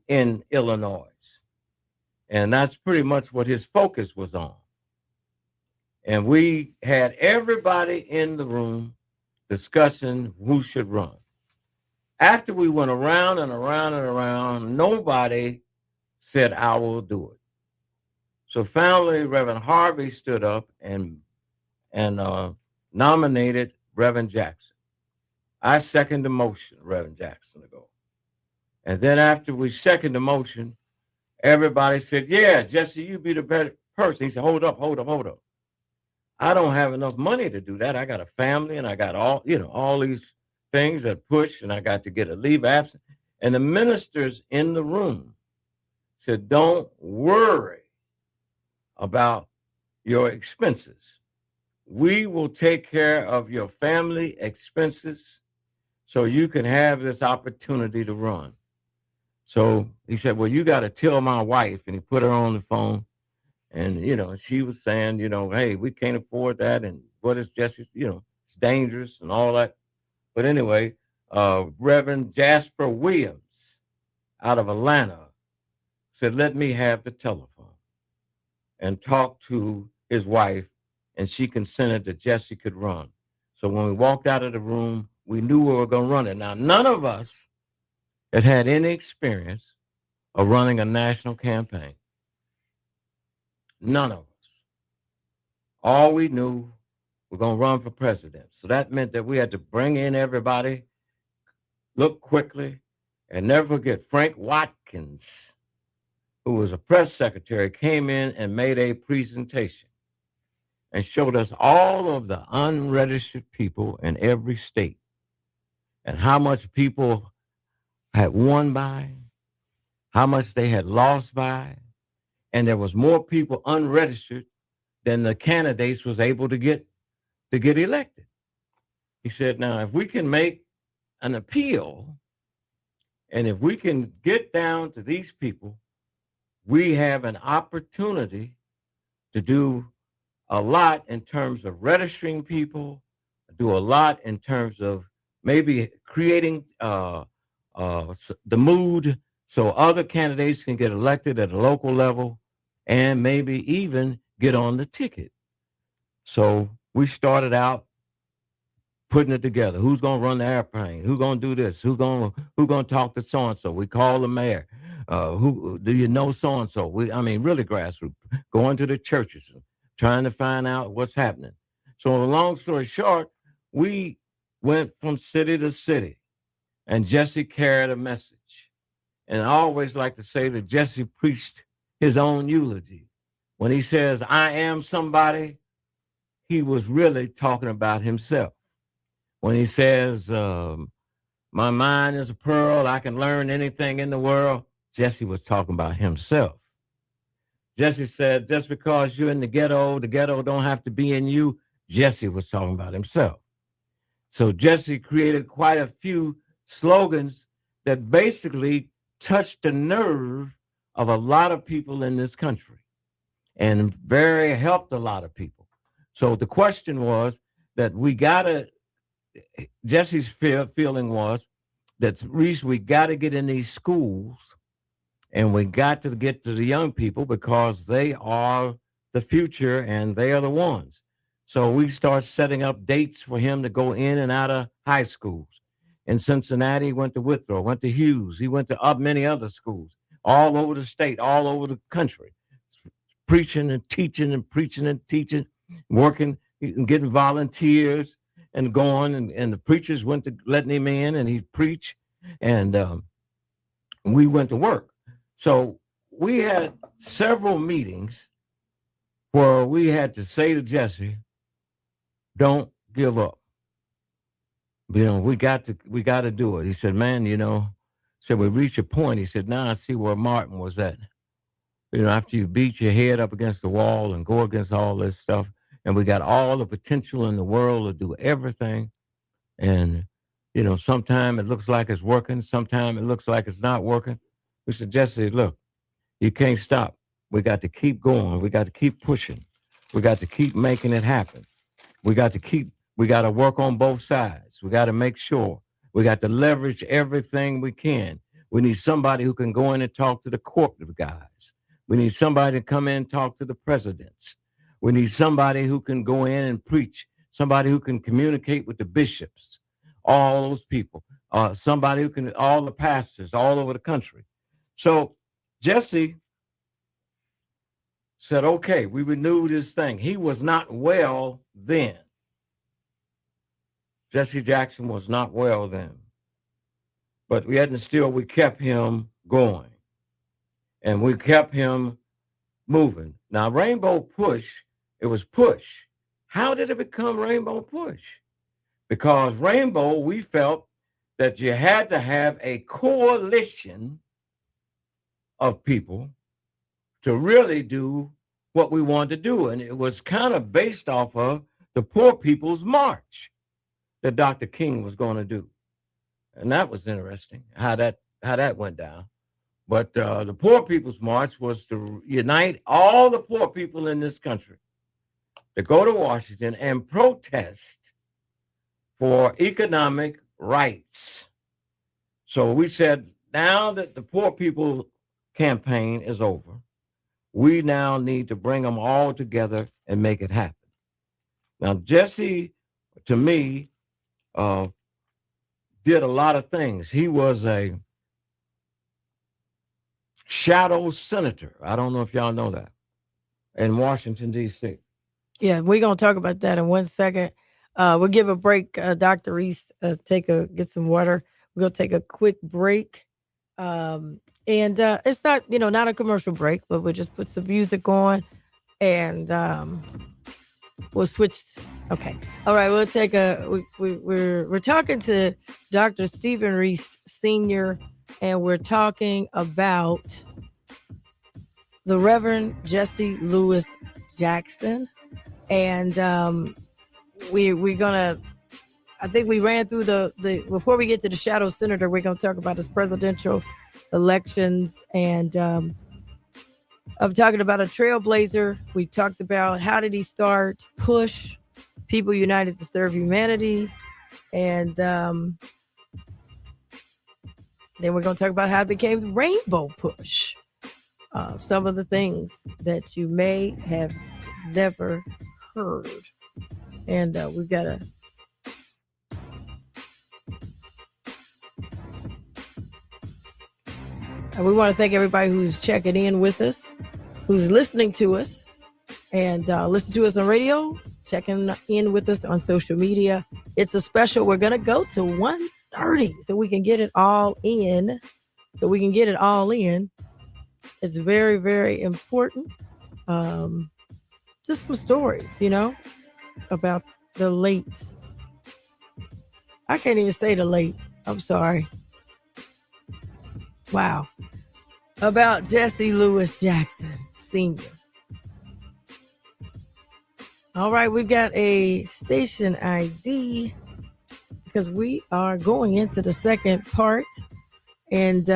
Speaker 4: in Illinois. And that's pretty much what his focus was on. And we had everybody in the room discussing who should run. After we went around and around and around, nobody said, I will do it. So finally, Reverend Harvey stood up and nominated Reverend Jackson. I second the motion, Reverend Jackson to go. And then after we second the motion, everybody said, yeah, Jesse, you be the better person. He said, hold up. I don't have enough money to do that. I got a family and I got all these things that push, and I got to get a leave absence. And the ministers in the room said, don't worry about your expenses. We will take care of your family expenses so you can have this opportunity to run. So he said, well, you got to tell my wife. And he put her on the phone. And, she was saying, hey, we can't afford that. And what is Jesse, it's dangerous and all that. But anyway, Reverend Jasper Williams out of Atlanta said, let me have the telephone, and talked to his wife, and she consented that Jesse could run. So when we walked out of the room, we knew we were going to run it. Now, none of us had any experience of running a national campaign. None of us. All we knew, we're going to run for president. So that meant that we had to bring in everybody, look quickly, and never forget Frank Watkins, who was a press secretary, came in and made a presentation and showed us all of the unregistered people in every state and how much people had won by, how much they had lost by, and there was more people unregistered than the candidates was able to get elected. He said, now, if we can make an appeal, and if we can get down to these people, we have an opportunity to do a lot in terms of registering people, do a lot in terms of maybe creating the mood so other candidates can get elected at a local level and maybe even get on the ticket. So we started out putting it together. Who's going to run the airplane? Who's going to do this? Who's going to talk to so-and-so? We call the mayor. Who do you know so-and-so? Really grassroots, going to the churches, trying to find out what's happening. So long story short, we went from city to city, and Jesse carried a message. And I always like to say that Jesse preached his own eulogy. When he says, I am somebody, he was really talking about himself. When he says, my mind is a pearl, I can learn anything in the world, Jesse was talking about himself. Jesse said, just because you're in the ghetto don't have to be in you. Jesse was talking about himself. So Jesse created quite a few slogans that basically touched the nerve of a lot of people in this country and very helped a lot of people. So the question was that Jesse's feeling was that, Reece, we got to get in these schools and we got to get to the young people because they are the future and they are the ones. So we start setting up dates for him to go in and out of high schools. In Cincinnati, he went to Withrow, went to Hughes. He went to many other schools all over the state, all over the country, preaching and teaching and preaching and teaching, working and getting volunteers and going. And the preachers went to letting him in and he'd preach. And we went to work. So we had several meetings where we had to say to Jesse, don't give up. We got to do it. He said, man, said we reached a point. He said, now I see where Martin was at. After you beat your head up against the wall and go against all this stuff, and we got all the potential in the world to do everything. And, sometimes it looks like it's working. Sometimes it looks like it's not working. We said, Jesse, look, you can't stop. We got to keep going. We got to keep pushing. We got to keep making it happen. We got to keep We got to work on both sides. We got to make sure we got to leverage everything we can. We need somebody who can go in and talk to the corporate guys. We need somebody to come in and talk to the presidents. We need somebody who can go in and preach, somebody who can communicate with the bishops, all those people, somebody who can, all the pastors all over the country. So Jesse said, okay, we renew this thing. He was not well then. Jesse Jackson was not well then. But we kept him going. And we kept him moving. Now, Rainbow Push, it was Push. How did it become Rainbow Push? Because Rainbow, we felt that you had to have a coalition of people to really do what we wanted to do. And it was kind of based off of the Poor People's March that Dr. King was going to do. And that was interesting, how that went down. But the Poor People's March was to unite all the poor people in this country to go to Washington and protest for economic rights. So we said, now that the Poor People campaign is over, we now need to bring them all together and make it happen. Now, Jesse, to me, did a lot of things. He was a shadow senator. I don't know if y'all know that, in Washington, D.C.
Speaker 2: Yeah, we're going to talk about that in 1 second. We'll give a break. Dr. Reece, get some water. We're going to take a quick break. And it's not, not a commercial break, but we'll just put some music on and we'll switch. Okay. All right. We'll take we're talking to Dr. Stephen Reece Sr., and we're talking about the Reverend Jesse Lewis Jackson. And we're gonna, I think we ran through the before we get to the shadow senator, we're gonna talk about his presidential elections. And I'm talking about a trailblazer. We talked about how did he start Push, People United to Serve Humanity, and then we're going to talk about how it became Rainbow Push. Some of the things that you may have never heard. And we've got to... we want to thank everybody who's checking in with us, who's listening to us, and listen to us on radio, checking in with us on social media. It's a special. We're going to go to 1:30 so we can get it all in. It's very, very important. Just some stories, about the late. I can't even say the late. I'm sorry. Wow. About Jesse Lewis Jackson Sr. All right, we've got a station ID because we are going into the second part. And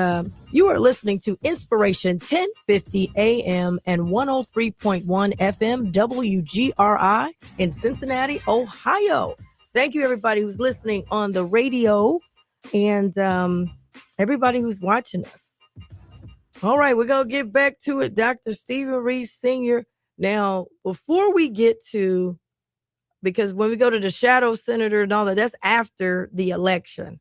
Speaker 2: you are listening to Inspiration 1050 AM and 103.1 FM WGRI in Cincinnati, Ohio. Thank you, everybody who's listening on the radio and everybody who's watching us. All right, we're going to get back to it. Dr. Stephen Reece Sr. Now, before we get to, because when we go to the shadow senator and all that, that's after the election.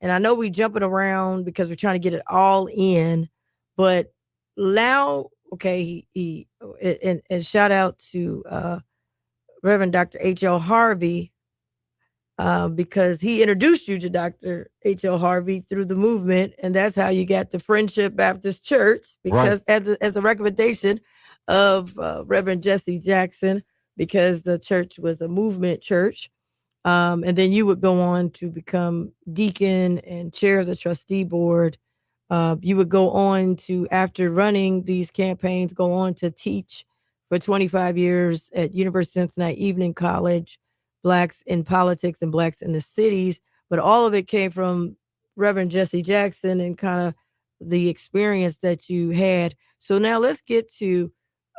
Speaker 2: And I know we jumping around because we're trying to get it all in, but now, okay, he and shout out to Reverend Dr. H.L. Harvey, because he introduced you to Dr. H.L. Harvey through the movement, and that's how you got to Friendship Baptist Church, because right. as a recommendation of Reverend Jesse Jackson, because the church was a movement church. And then you would go on to become deacon and chair of the trustee board. You would go on to, after running these campaigns, go on to teach for 25 years at University of Cincinnati Evening College, Blacks in Politics and Blacks in the Cities. But all of it came from Reverend Jesse Jackson and kind of the experience that you had. So now let's get to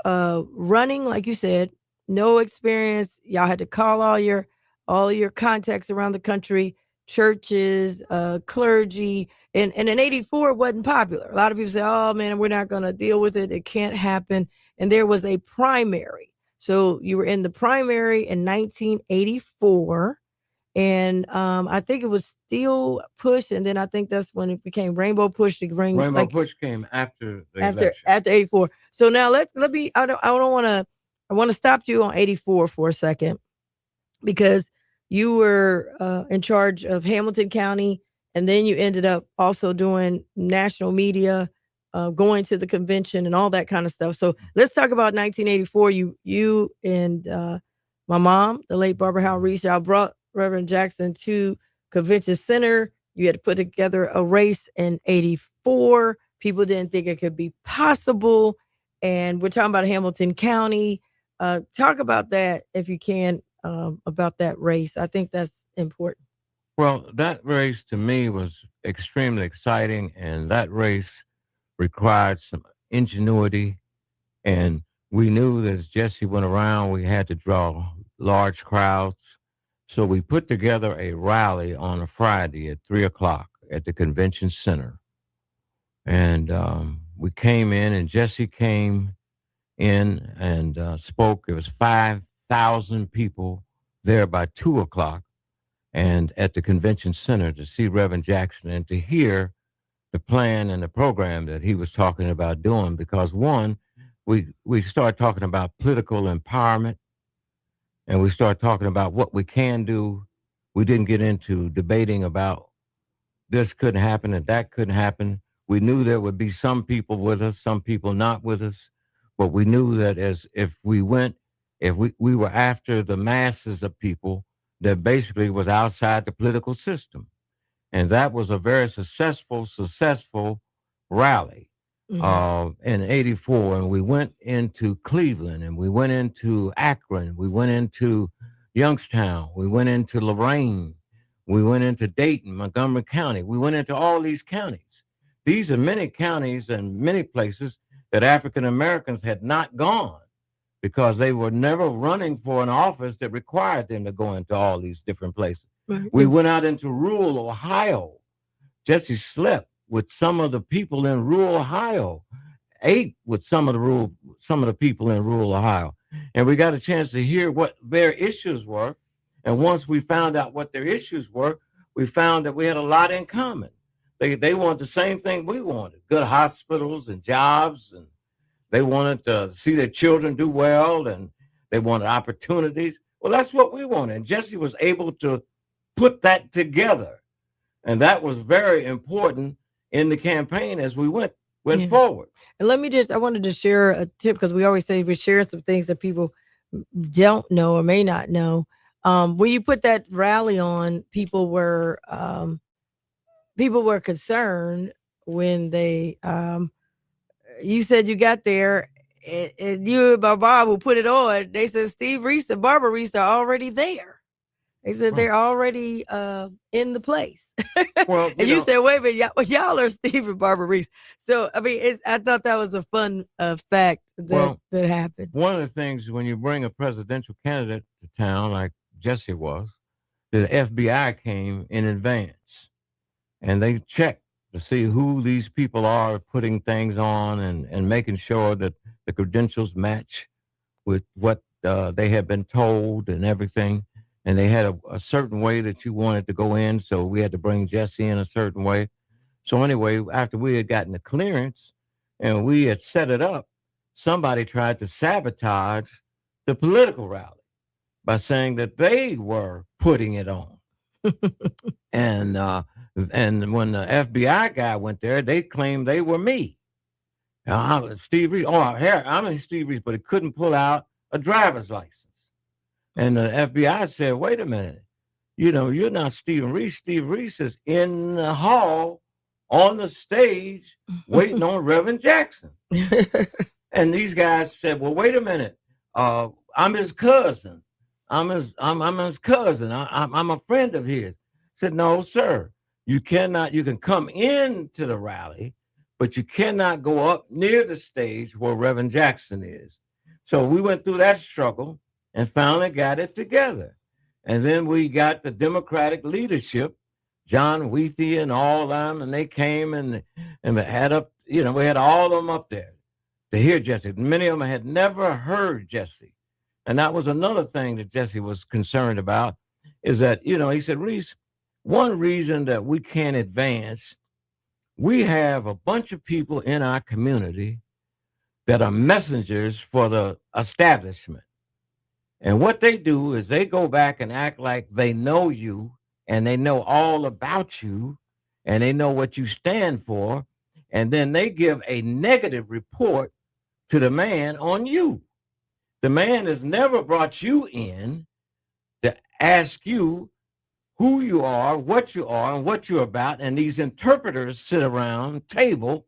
Speaker 2: running, like you said, no experience. Y'all had to call all your all of your contacts around the country, churches, clergy. And in 84, it wasn't popular. A lot of people say, oh, man, we're not going to deal with it. It can't happen. And there was a primary. So you were in the primary in 1984. And I think it was Steel Push, and then I think that's when it became Rainbow Push to bring
Speaker 4: Rainbow Push came after the
Speaker 2: after
Speaker 4: election.
Speaker 2: after 84. So now let me I want to stop you on 84 for a second, because you were in charge of Hamilton County, and then you ended up also doing national media, going to the convention and all that kind of stuff. So let's talk about 1984. You and my mom, the late Barbara Reece, y'all brought Reverend Jackson to Convention Center. You had to put together a race in 84. People didn't think it could be possible. And we're talking about Hamilton County. Talk about that if you can, about that race. I think that's important.
Speaker 4: Well, that race to me was extremely exciting, and that race required some ingenuity. And we knew that as Jesse went around, we had to draw large crowds. So we put together a rally on a Friday at 3:00 at the convention center. And we came in, and Jesse came in and spoke. It was 5,000 people there by 2:00 and at the convention center to see Reverend Jackson and to hear the plan and the program that he was talking about doing. Because one, we started talking about political empowerment, and we started talking about what we can do. We didn't get into debating about this couldn't happen and that couldn't happen. We knew there would be some people with us, some people not with us, but we knew that if we were after the masses of people that basically was outside the political system. And that was a very successful rally in 84. And we went into Cleveland, and we went into Akron, we went into Youngstown, we went into Lorain, we went into Dayton, Montgomery County. We went into all these counties. These are many counties and many places that African Americans had not gone because they were never running for an office that required them to go into all these different places. Right. We went out into rural Ohio. Jesse slept with some of the people in rural Ohio, ate with some of the people in rural Ohio. And we got a chance to hear what their issues were. And once we found out what their issues were, we found that we had a lot in common. They wanted the same thing we wanted, good hospitals and jobs, and they wanted to see their children do well, and they wanted opportunities. Well, that's what we wanted. And Jesse was able to put that together. And that was very important in the campaign as we went forward.
Speaker 2: And I wanted to share a tip, because we always say we share some things that people don't know or may not know. When you put that rally on, people were concerned when they, you said you got there, and you and Bob who put it on, they said Steve Reece and Barbara Reece are already there. They said they're already in the place. Well, and you said, wait a minute, y'all are Steve and Barbara Reece. So, I mean, I thought that was a fun fact that happened.
Speaker 4: One of the things when you bring a presidential candidate to town, like Jesse was, the FBI came in advance, and they checked to see who these people are putting things on and making sure that the credentials match with what they had been told and everything. And they had a certain way that you wanted to go in, so we had to bring Jesse in a certain way. So anyway, after we had gotten the clearance and we had set it up, somebody tried to sabotage the political rally by saying that they were putting it on. And when the FBI guy went there, they claimed they were me. Steve Reece. I'm Steve Reece, but he couldn't pull out a driver's license. And the FBI said, wait a minute, you're not Steve Reece. Steve Reece is in the hall on the stage waiting on Reverend Jackson. And these guys said, well, wait a minute. I'm his cousin. I'm his cousin. I'm a friend of his. I said, no, sir, you can come into the rally, but you cannot go up near the stage where Reverend Jackson is. So we went through that struggle and finally got it together. And then we got the Democratic leadership, John Wethy and all them, and they came and had up, we had all of them up there to hear Jesse. Many of them had never heard Jesse. And that was another thing that Jesse was concerned about, is that, he said, Reece, one reason that we can't advance, we have a bunch of people in our community that are messengers for the establishment. And what they do is they go back and act like they know you and they know all about you and they know what you stand for. And then they give a negative report to the man on you. The man has never brought you in to ask you who you are, and what you're about. And these interpreters sit around the table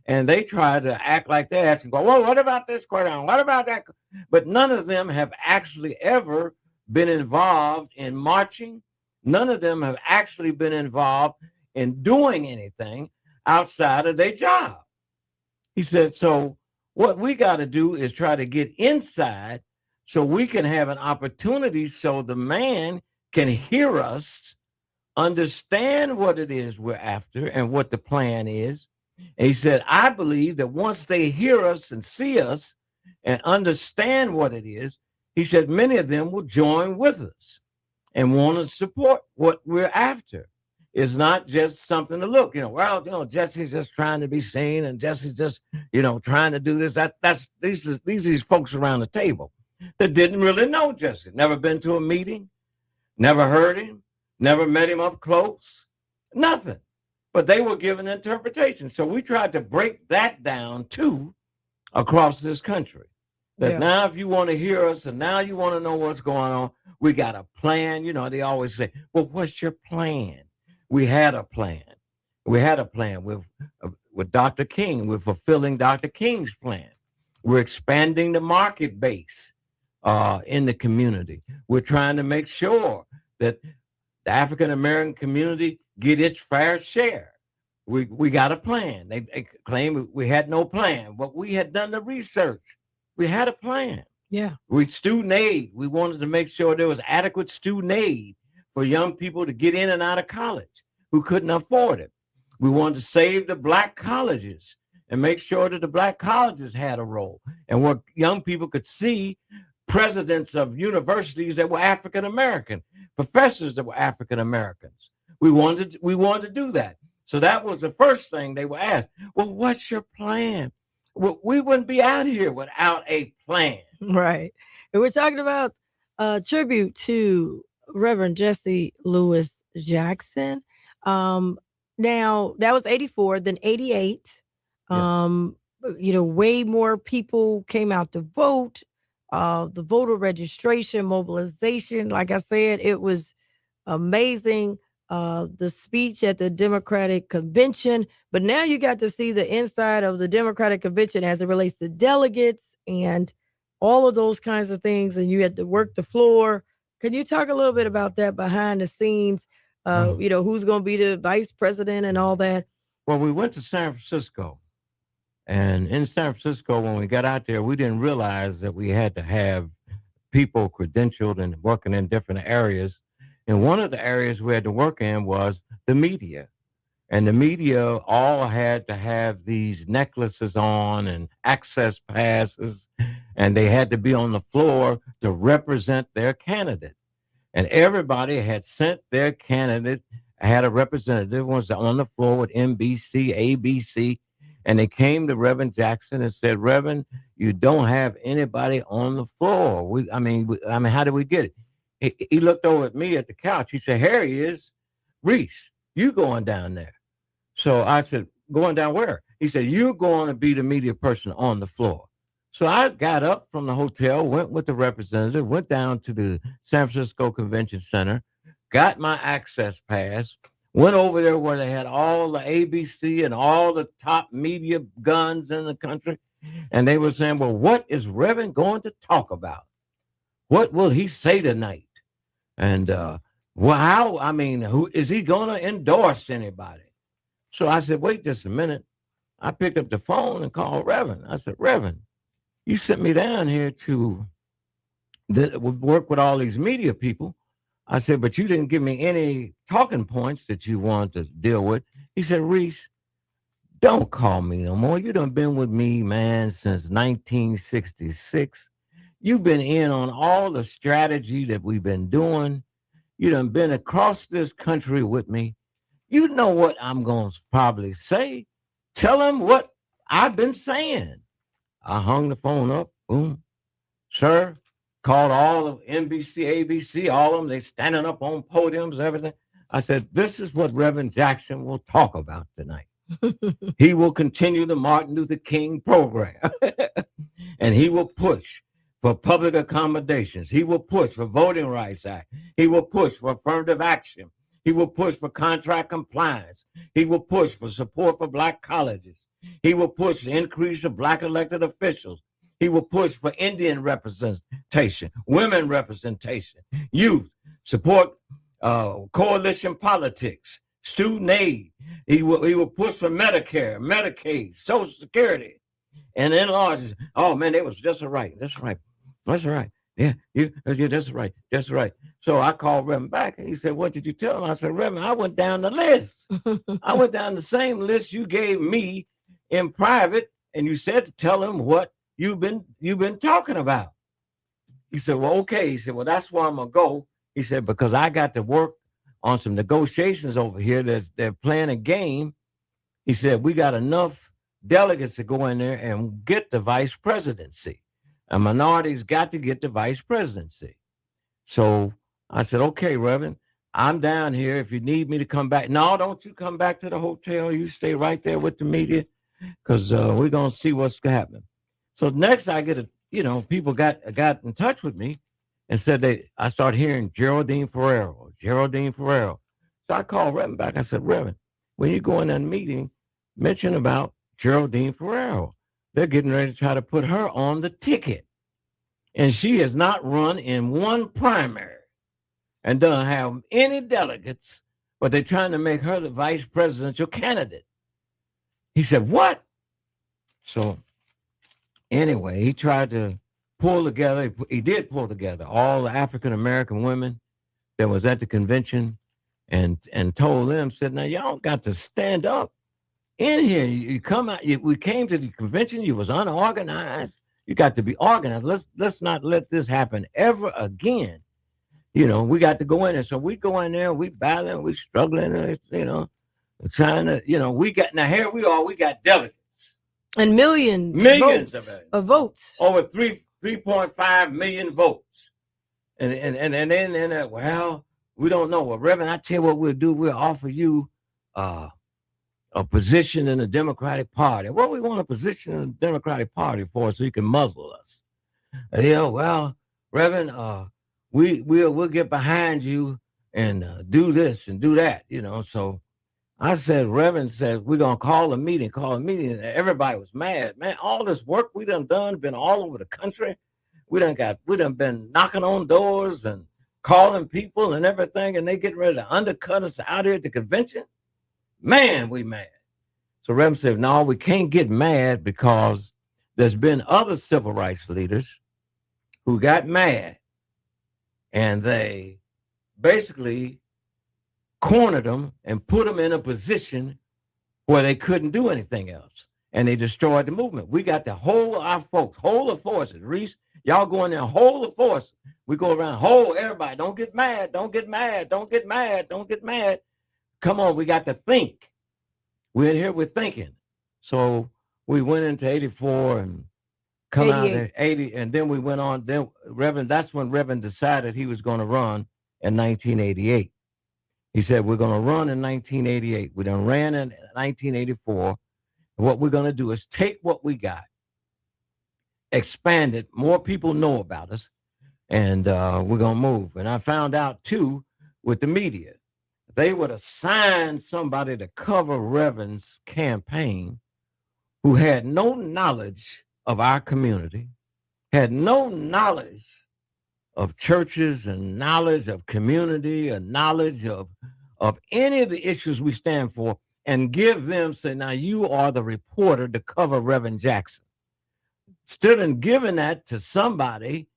Speaker 4: and they try to act like they're asking, well, what about this question? What about that? But none of them have actually ever been involved in marching. None of them have actually been involved in doing anything outside of their job. He said, so what we got to do is try to get inside so we can have an opportunity so the man can hear us, understand what it is we're after and what the plan is. And he said, I believe that once they hear us and see us and understand what it is, he said, many of them will join with us and want to support what we're after. It's not just something to look, Jesse's just trying to be seen and Jesse's just, trying to do this. These folks around the table that didn't really know Jesse, never been to a meeting, never heard him, never met him up close, nothing. But they were given interpretation. So we tried to break that down too across this country. That now if you want to hear us and now you want to know what's going on, we got a plan. They always say, well, what's your plan? We had a plan. We had a plan with Dr. King. We're fulfilling Dr. King's plan. We're expanding the market base in the community. We're trying to make sure that the African-American community get its fair share. We got a plan. They claim we had no plan, but we had done the research. We had a plan.
Speaker 2: Yeah.
Speaker 4: Student aid. We wanted to make sure there was adequate student aid for young people to get in and out of college who couldn't afford it. We wanted to save the black colleges and make sure that the black colleges had a role and where young people could see presidents of universities that were African-American, professors that were African-Americans. We wanted to do that. So that was the first thing they were asked. Well, what's your plan? Well, we wouldn't be out here without a plan.
Speaker 2: Right. And we're talking about a tribute to Reverend Jesse Lewis Jackson. Now that was 84, then 88. Way more people came out to vote. The voter registration, mobilization, like I said, it was amazing. The speech at the Democratic convention, but now you got to see the inside of the Democratic convention as it relates to delegates and all of those kinds of things. And you had to work the floor. Can you talk a little bit about that behind the scenes? Who's going to be the vice president and all that?
Speaker 4: Well, we went to San Francisco, and in San Francisco, when we got out there, we didn't realize that we had to have people credentialed and working in different areas. And one of the areas we had to work in was the media. And the media all had to have these necklaces on and access passes, and they had to be on the floor to represent their candidate. And everybody had sent their candidate, had a representative, was on the floor with NBC, ABC, and they came to Reverend Jackson and said, Reverend, you don't have anybody on the floor. I mean, how did we get it? He looked over at me at the couch. He said, here he is. Reece, you going down there. So I said, going down where? He said, you're going to be the media person on the floor. So I got up from the hotel, went with the representative, went down to the San Francisco Convention Center, got my access pass, went over there where they had all the ABC and all the top media guns in the country. And they were saying, well, what is Reverend going to talk about? What will he say tonight? And who is he going to endorse anybody? So I said, wait just a minute. I picked up the phone and called Reverend. I said, Reverend, you sent me down here to work with all these media people. I said, but you didn't give me any talking points that you wanted to deal with. He said, Reece, don't call me no more. You done been with me, man, since 1966. You've been in on all the strategy that we've been doing. You done been across this country with me. You know what I'm going to probably say. Tell him what I've been saying. I hung the phone up. Boom. Sir, called all of NBC, ABC, all of them. They standing up on podiums, everything. I said, this is what Reverend Jackson will talk about tonight. He will continue the Martin Luther King program. And he will push for public accommodations. He will push for Voting Rights Act. He will push for affirmative action. He will push for contract compliance. He will push for support for Black colleges. He will push the increase of Black elected officials. He will push for Indian representation, women representation, youth, support coalition politics, student aid. He will push for Medicare, Medicaid, Social Security, and enlarge. Oh man, it was just right. That's right. That's right. Yeah, that's right. That's right. So I called Reverend back and he said, what did you tell him? I said, Reverend, I went down the list. I went down the same list you gave me in private, and you said to tell him what you've been talking about. He said, well, okay. He said, well, that's where I'm gonna go. He said, because I got to work on some negotiations over here. They're playing a game. He said, we got enough delegates to go in there and get the vice presidency. And minorities got to get the vice presidency. So I said, okay, Reverend, I'm down here. If you need me to come back. No, don't you come back to the hotel. You stay right there with the media, because we're going to see what's happening. So next I get people got in touch with me and said I started hearing Geraldine Ferrero. So I called Reverend back. I said, Reverend, when you go in that meeting, mention about Geraldine Ferrero. They're getting ready to try to put her on the ticket. And she has not run in one primary and doesn't have any delegates, but they're trying to make her the vice presidential candidate. He said, what? So anyway, he tried to pull together. He did pull together all the African-American women that was at the convention and told them, said, now y'all got to stand up in here. You come out. We came to the convention. You was unorganized. You got to be organized. Let's not let this happen ever again. We got to go in there. So we go in there. We battling. We struggling. Trying to. Here we are. We got delegates
Speaker 2: and millions of votes.
Speaker 4: Over 3.5 million votes. And then well, we don't know. Well, Reverend, I tell you what we'll do. We'll offer you a position in the Democratic Party. What we want a position in the Democratic Party for, so you can muzzle us. Well, Reverend, we'll get behind you and do this and do that, So I said, Reverend said, we're gonna call a meeting. And everybody was mad. Man, all this work we done been all over the country. We done been knocking on doors and calling people and everything, and they getting ready to undercut us out here at the convention. Man, we mad. So Reverend said, no, we can't get mad, because there's been other civil rights leaders who got mad and they basically cornered them and put them in a position where they couldn't do anything else. And they destroyed the movement. We got to hold our folks, hold the forces. Reece, y'all go in there, hold the forces. We go around, hold everybody. Don't get mad. Don't get mad. Don't get mad. Don't get mad. Come on, we got to think. We're in here, we're thinking. So we went into 84 and come 88. Out at 80. And then we went on. Then that's when Reverend decided he was going to run in 1988. He said, we're going to run in 1988. We done ran in 1984. What we're going to do is take what we got, expand it. More people know about us, and we're going to move. And I found out, too, with the media, they would assign somebody to cover Reverend's campaign who had no knowledge of our community, had no knowledge of churches and knowledge of community and knowledge of any of the issues we stand for, and give them, say, now you are the reporter to cover Reverend Jackson. Instead of giving that to somebody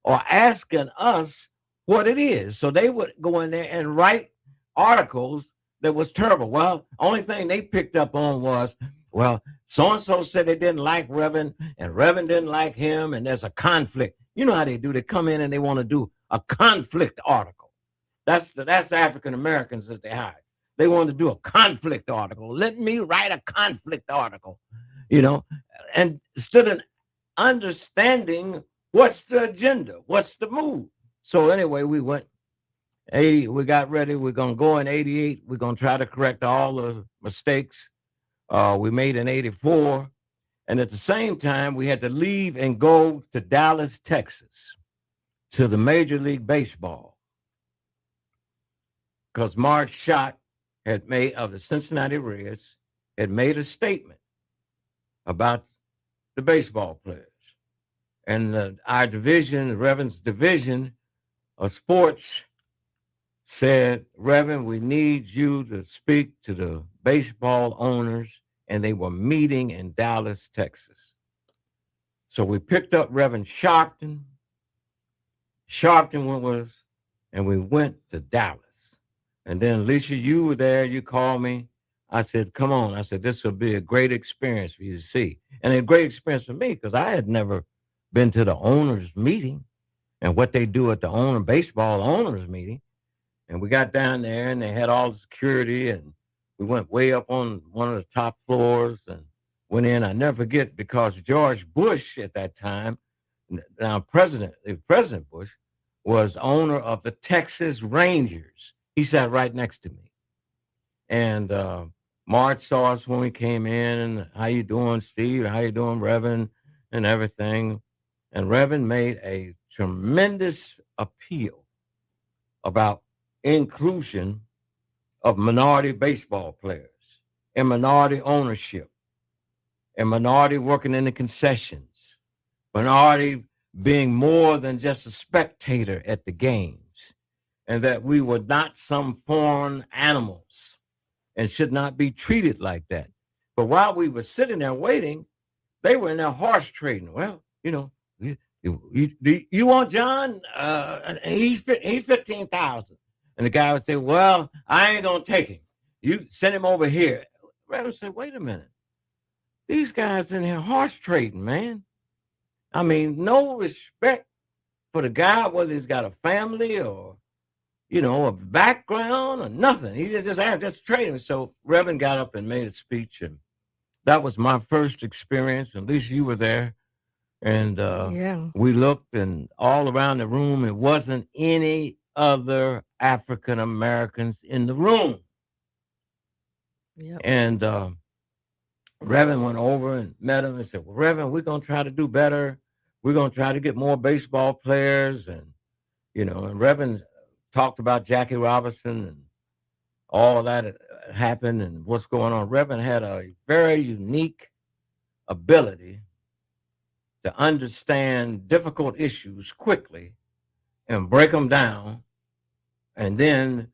Speaker 4: or asking us what it is. So they would go in there and write articles that was terrible. Well, only thing they picked up on was, well, so-and-so said they didn't like Reverend, and Reverend didn't like him, and there's a conflict. You know how they do. They come in and they want to do a conflict article. That's the African Americans that they hire. They want to do a conflict article. Let me write a conflict article, and instead of understanding what's the agenda, what's the move. So anyway, we went 80, we got ready. We're going to go in 88. We're going to try to correct all the mistakes we made in 84. And at the same time, we had to leave and go to Dallas, Texas, to the Major League Baseball. Because Mark Schott had made, of the Cincinnati Reds, had made a statement about the baseball players. And our division, the Reverend's division of sports, said, Reverend, we need you to speak to the baseball owners. And they were meeting in Dallas, Texas. So we picked up Reverend Sharpton. Sharpton went with us, and we went to Dallas. And then, Alicia, you were there. You called me. I said, come on. I said, this will be a great experience for you to see. And a great experience for me, because I had never been to the owners' meeting and what they do at the baseball owners' meeting. And we got down there, and they had all the security, and we went way up on one of the top floors and went in. I never forget, because George Bush at that time, now President Bush, was owner of the Texas Rangers. He sat right next to me. And Marge saw us when we came in, and how you doing, Steve? How you doing, Reverend? And everything. And Reverend made a tremendous appeal about inclusion of minority baseball players and minority ownership and minority working in the concessions, minority being more than just a spectator at the games, and that we were not some foreign animals and should not be treated like that. But while we were sitting there waiting, they were in their horse trading. Well, you want John? He's 15,000. And the guy would say, well, I ain't going to take him. You send him over here. Reverend said, wait a minute. These guys in here horse trading, man. I mean, no respect for the guy, whether he's got a family or, a background or nothing. He just trading. So Reverend got up and made a speech. And that was my first experience. At least you were there. And we looked, and all around the room, it wasn't any other African Americans in the room. Yep. And Reverend went over and met him and said, well, Reverend, we're going to try to do better. We're going to try to get more baseball players. And, and Reverend talked about Jackie Robinson and all that happened and what's going on. Reverend had a very unique ability to understand difficult issues quickly and break them down, and then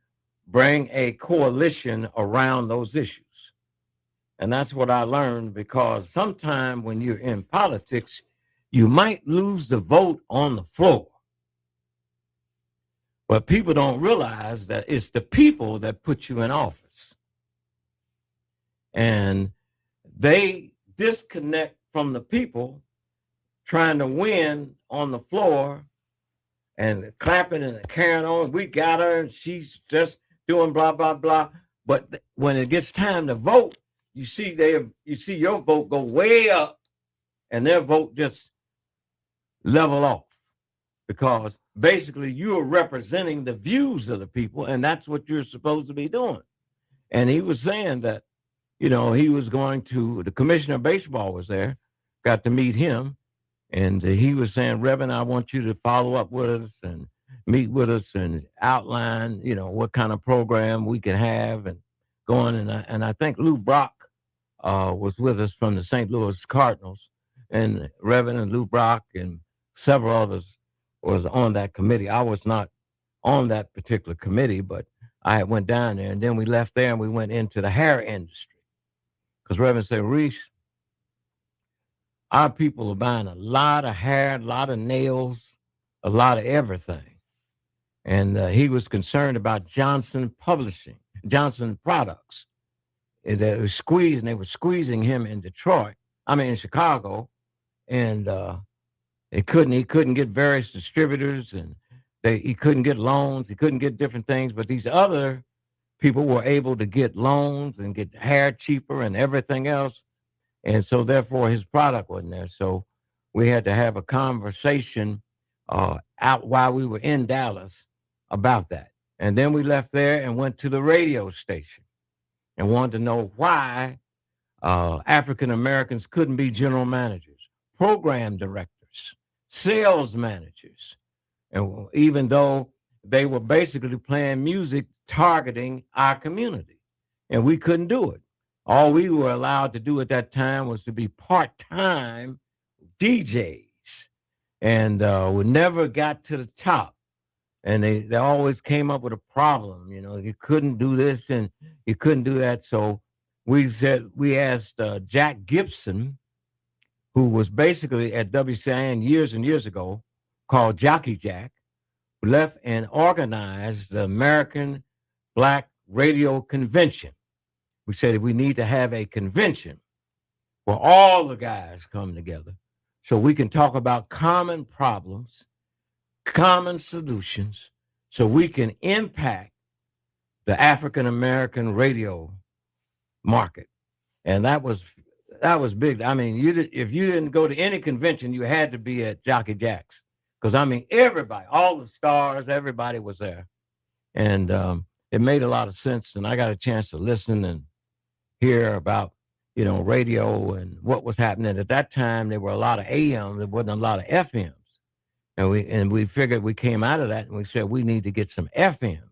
Speaker 4: bring a coalition around those issues. And that's what I learned, because sometimes when you're in politics, you might lose the vote on the floor. But people don't realize that it's the people that put you in office. And they disconnect from the people trying to win on the floor and clapping and carrying on. We got her, and she's just doing blah, blah, blah. But when it gets time to vote, you see your vote go way up and their vote just level off, because basically you're representing the views of the people, and that's what you're supposed to be doing. And he was saying that, he was going to, the commissioner of baseball was there, got to meet him. And he was saying, Reverend, I want you to follow up with us and meet with us and outline, what kind of program we can have and going. And I think Lou Brock was with us from the St. Louis Cardinals, and Reverend and Lou Brock and several others was on that committee. I was not on that particular committee, but I went down there, and then we left there and we went into the hair industry, because Reverend said, Reece, our people are buying a lot of hair, a lot of nails, a lot of everything. and he was concerned about Johnson Products. They were squeezing him in Detroit. I mean, in Chicago, and he couldn't get various distributors, and he couldn't get loans. He couldn't get different things, but these other people were able to get loans and get hair cheaper and everything else. And so therefore his product wasn't there. So we had to have a conversation out while we were in Dallas about that. And then we left there and went to the radio station and wanted to know why African Americans couldn't be general managers, program directors, sales managers. And even though they were basically playing music targeting our community, and we couldn't do it. All we were allowed to do at that time was to be part-time DJs, and we never got to the top. And they always came up with a problem. You know, you couldn't do this and you couldn't do that. So we asked Jack Gibson, who was basically at WCIN years and years ago, called Jockey Jack, left and organized the American Black Radio Convention. We said we need to have a convention where all the guys come together so we can talk about common problems, common solutions, so we can impact the African American radio market. And that was big. I mean, if you didn't go to any convention, you had to be at Jockey Jack's, because I mean, everybody, all the stars, everybody was there. And it made a lot of sense. And I got a chance to listen and hear about, you know, radio and what was happening. At that time, there were a lot of AMs. There wasn't a lot of FMs. And we figured, we came out of that and we said, we need to get some FM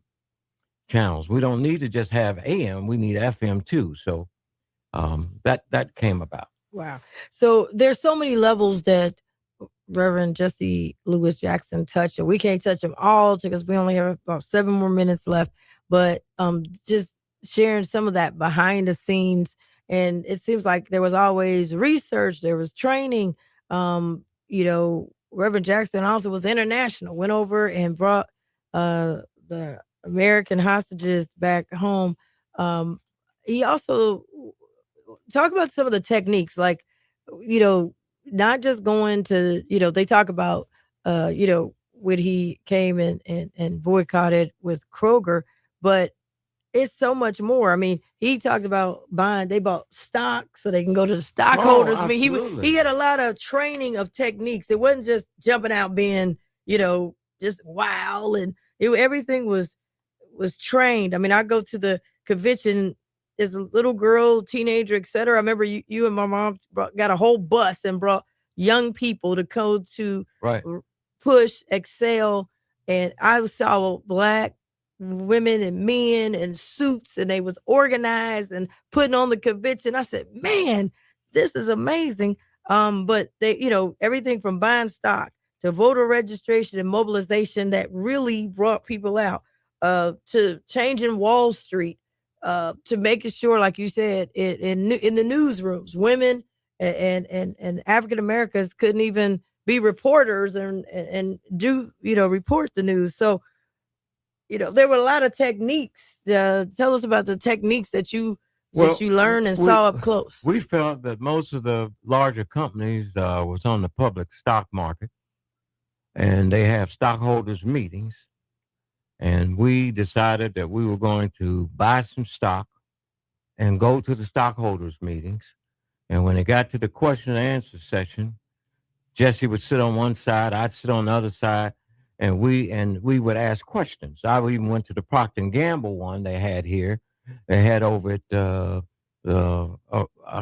Speaker 4: channels. We don't need to just have AM. We need FM too. So that came about.
Speaker 2: Wow. So there's so many levels that Reverend Jesse Louis Jackson touched, and we can't touch them all because we only have about 7 more minutes left. But just sharing some of that behind the scenes, and it seems like there was always research, there was training. You know, Reverend Jackson also was international, went over and brought the American hostages back home. He also talked about some of the techniques, like, you know, not just going to, you know, they talk about, you know, when he came and boycotted with Kroger, but it's so much more. I mean, he talked about they bought stock so they can go to the stockholders. I mean, he had a lot of training of techniques. It wasn't just jumping out being, you know, just wow. And everything was trained. I mean, I go to the convention as a little girl, teenager, etc. I remember you and my mom got a whole bus and brought young people to go to push, excel. And I saw Black women and men in suits, and they was organized and putting on the convention. I said, man, this is amazing. But they, you know, everything from buying stock to voter registration and mobilization that really brought people out, to changing Wall Street, to making sure, like you said, in the newsrooms, women and African Americans couldn't even be reporters and do, you know, report the news. So, you know, there were a lot of techniques. Tell us about the techniques that you learned and saw up close.
Speaker 4: We felt that most of the larger companies was on the public stock market, and they have stockholders meetings. And we decided that we were going to buy some stock and go to the stockholders meetings. And when it got to the question and answer session, Jesse would sit on one side, I'd sit on the other side, and we would ask questions. I even went to the Procter & Gamble one they had here. They had over at I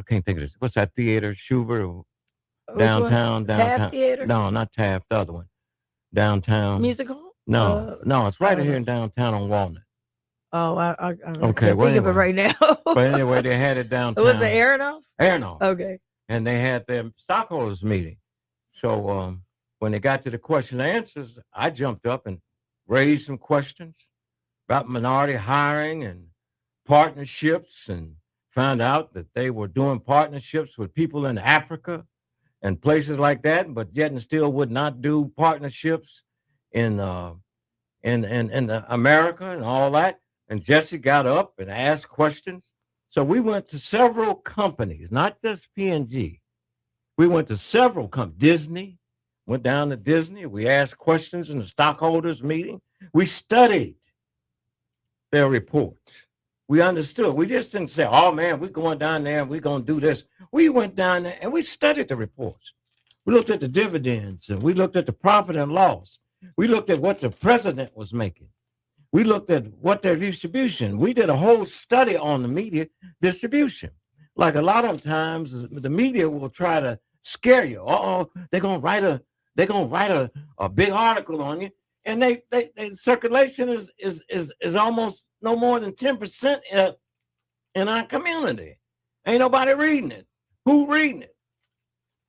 Speaker 4: can't think of this. What's that theater? Schubert? Downtown.
Speaker 2: Taft Theater?
Speaker 4: No, not Taft, the other one. Downtown.
Speaker 2: Music Hall?
Speaker 4: No, it's right here in downtown on Walnut.
Speaker 2: Oh, I
Speaker 4: okay,
Speaker 2: can't think of it right now.
Speaker 4: But anyway, they had it downtown.
Speaker 2: Was it Aronoff?
Speaker 4: Aronoff.
Speaker 2: Okay.
Speaker 4: And they had their stockholders meeting. So when they got to the question and answers, I jumped up and raised some questions about minority hiring and partnerships, and found out that they were doing partnerships with people in Africa and places like that, but yet and still would not do partnerships in in America and all that. And Jesse got up and asked questions. So we went to several companies, not just P&G. We went to several companies. Disney, went down to Disney. We asked questions in the stockholders meeting. We studied their reports. We understood. We just didn't say, oh man, we're going down there and we're going to do this. We went down there and we studied the reports. We looked at the dividends and we looked at the profit and loss. We looked at what the president was making. We looked at what their distribution. We did a whole study on the media distribution. Like a lot of times the media will try to scare you. They're gonna write a big article on you. And they circulation is almost no more than 10% in our community. Ain't nobody reading it. Who reading it?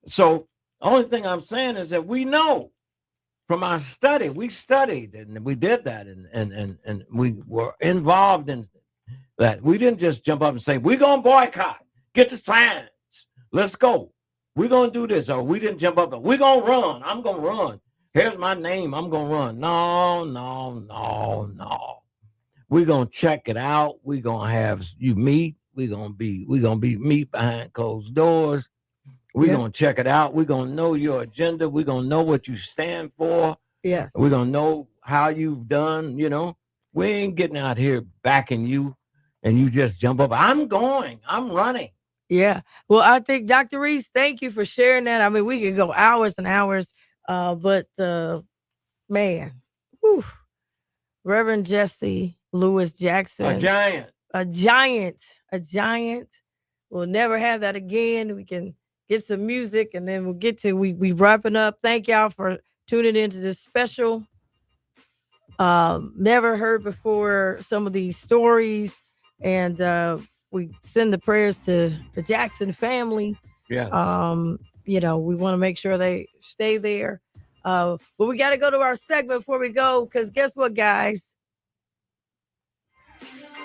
Speaker 4: So the only thing I'm saying is that we know from our study, we studied and we did that and we were involved in that. We didn't just jump up and say, we're going to boycott, get the signs, let's go. We're going to do this. Or we didn't jump up and we're going to run. I'm going to run. Here's my name. I'm going to run. No. We're going to check it out. We're going to have you meet. We're going to be meet behind closed doors. We're going to check it out. We're going to know your agenda. We're going to know what you stand for.
Speaker 2: Yes.
Speaker 4: We're going to know how you've done, We ain't getting out here backing you and you just jump up. I'm running.
Speaker 2: Yeah. Well, I think Dr. Reece, thank you for sharing that. I mean, we could go hours and hours, but man, whew, Reverend Jesse Lewis Jackson. A giant. We'll never have that again. We can get some music and then we'll get to, we wrapping up. Thank y'all for tuning into this special. Never heard before some of these stories. And we send the prayers to the Jackson family.
Speaker 4: Yeah.
Speaker 2: We want to make sure they stay there. But we got to go to our segment before we go, because guess what, guys?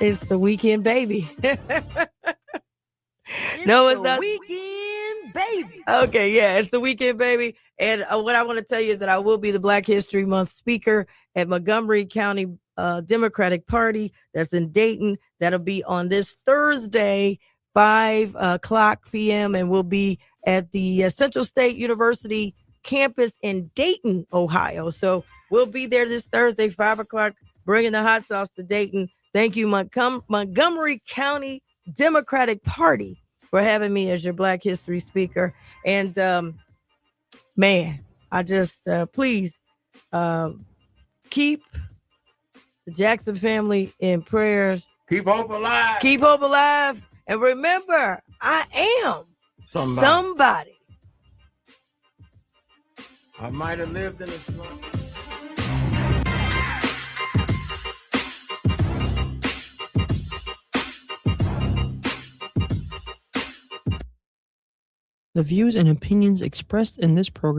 Speaker 2: It's the weekend, baby. No, it's not.
Speaker 5: Weekend, baby.
Speaker 2: Okay, yeah, it's the weekend, baby. And what I want to tell you is that I will be the Black History Month speaker at Montgomery County Democratic Party. That's in Dayton. That'll be on this Thursday, 5:00 p.m. And we'll be at the Central State University campus in Dayton, Ohio. So we'll be there this Thursday, 5:00, bringing the hot sauce to Dayton. Thank you, Montgomery County Democratic Party, for having me as your Black History speaker. And man, I just please keep the Jackson family in prayers.
Speaker 4: Keep hope alive.
Speaker 2: Keep hope alive. And remember, I am somebody.
Speaker 4: I might have lived in a slum.
Speaker 5: The views and opinions expressed in this program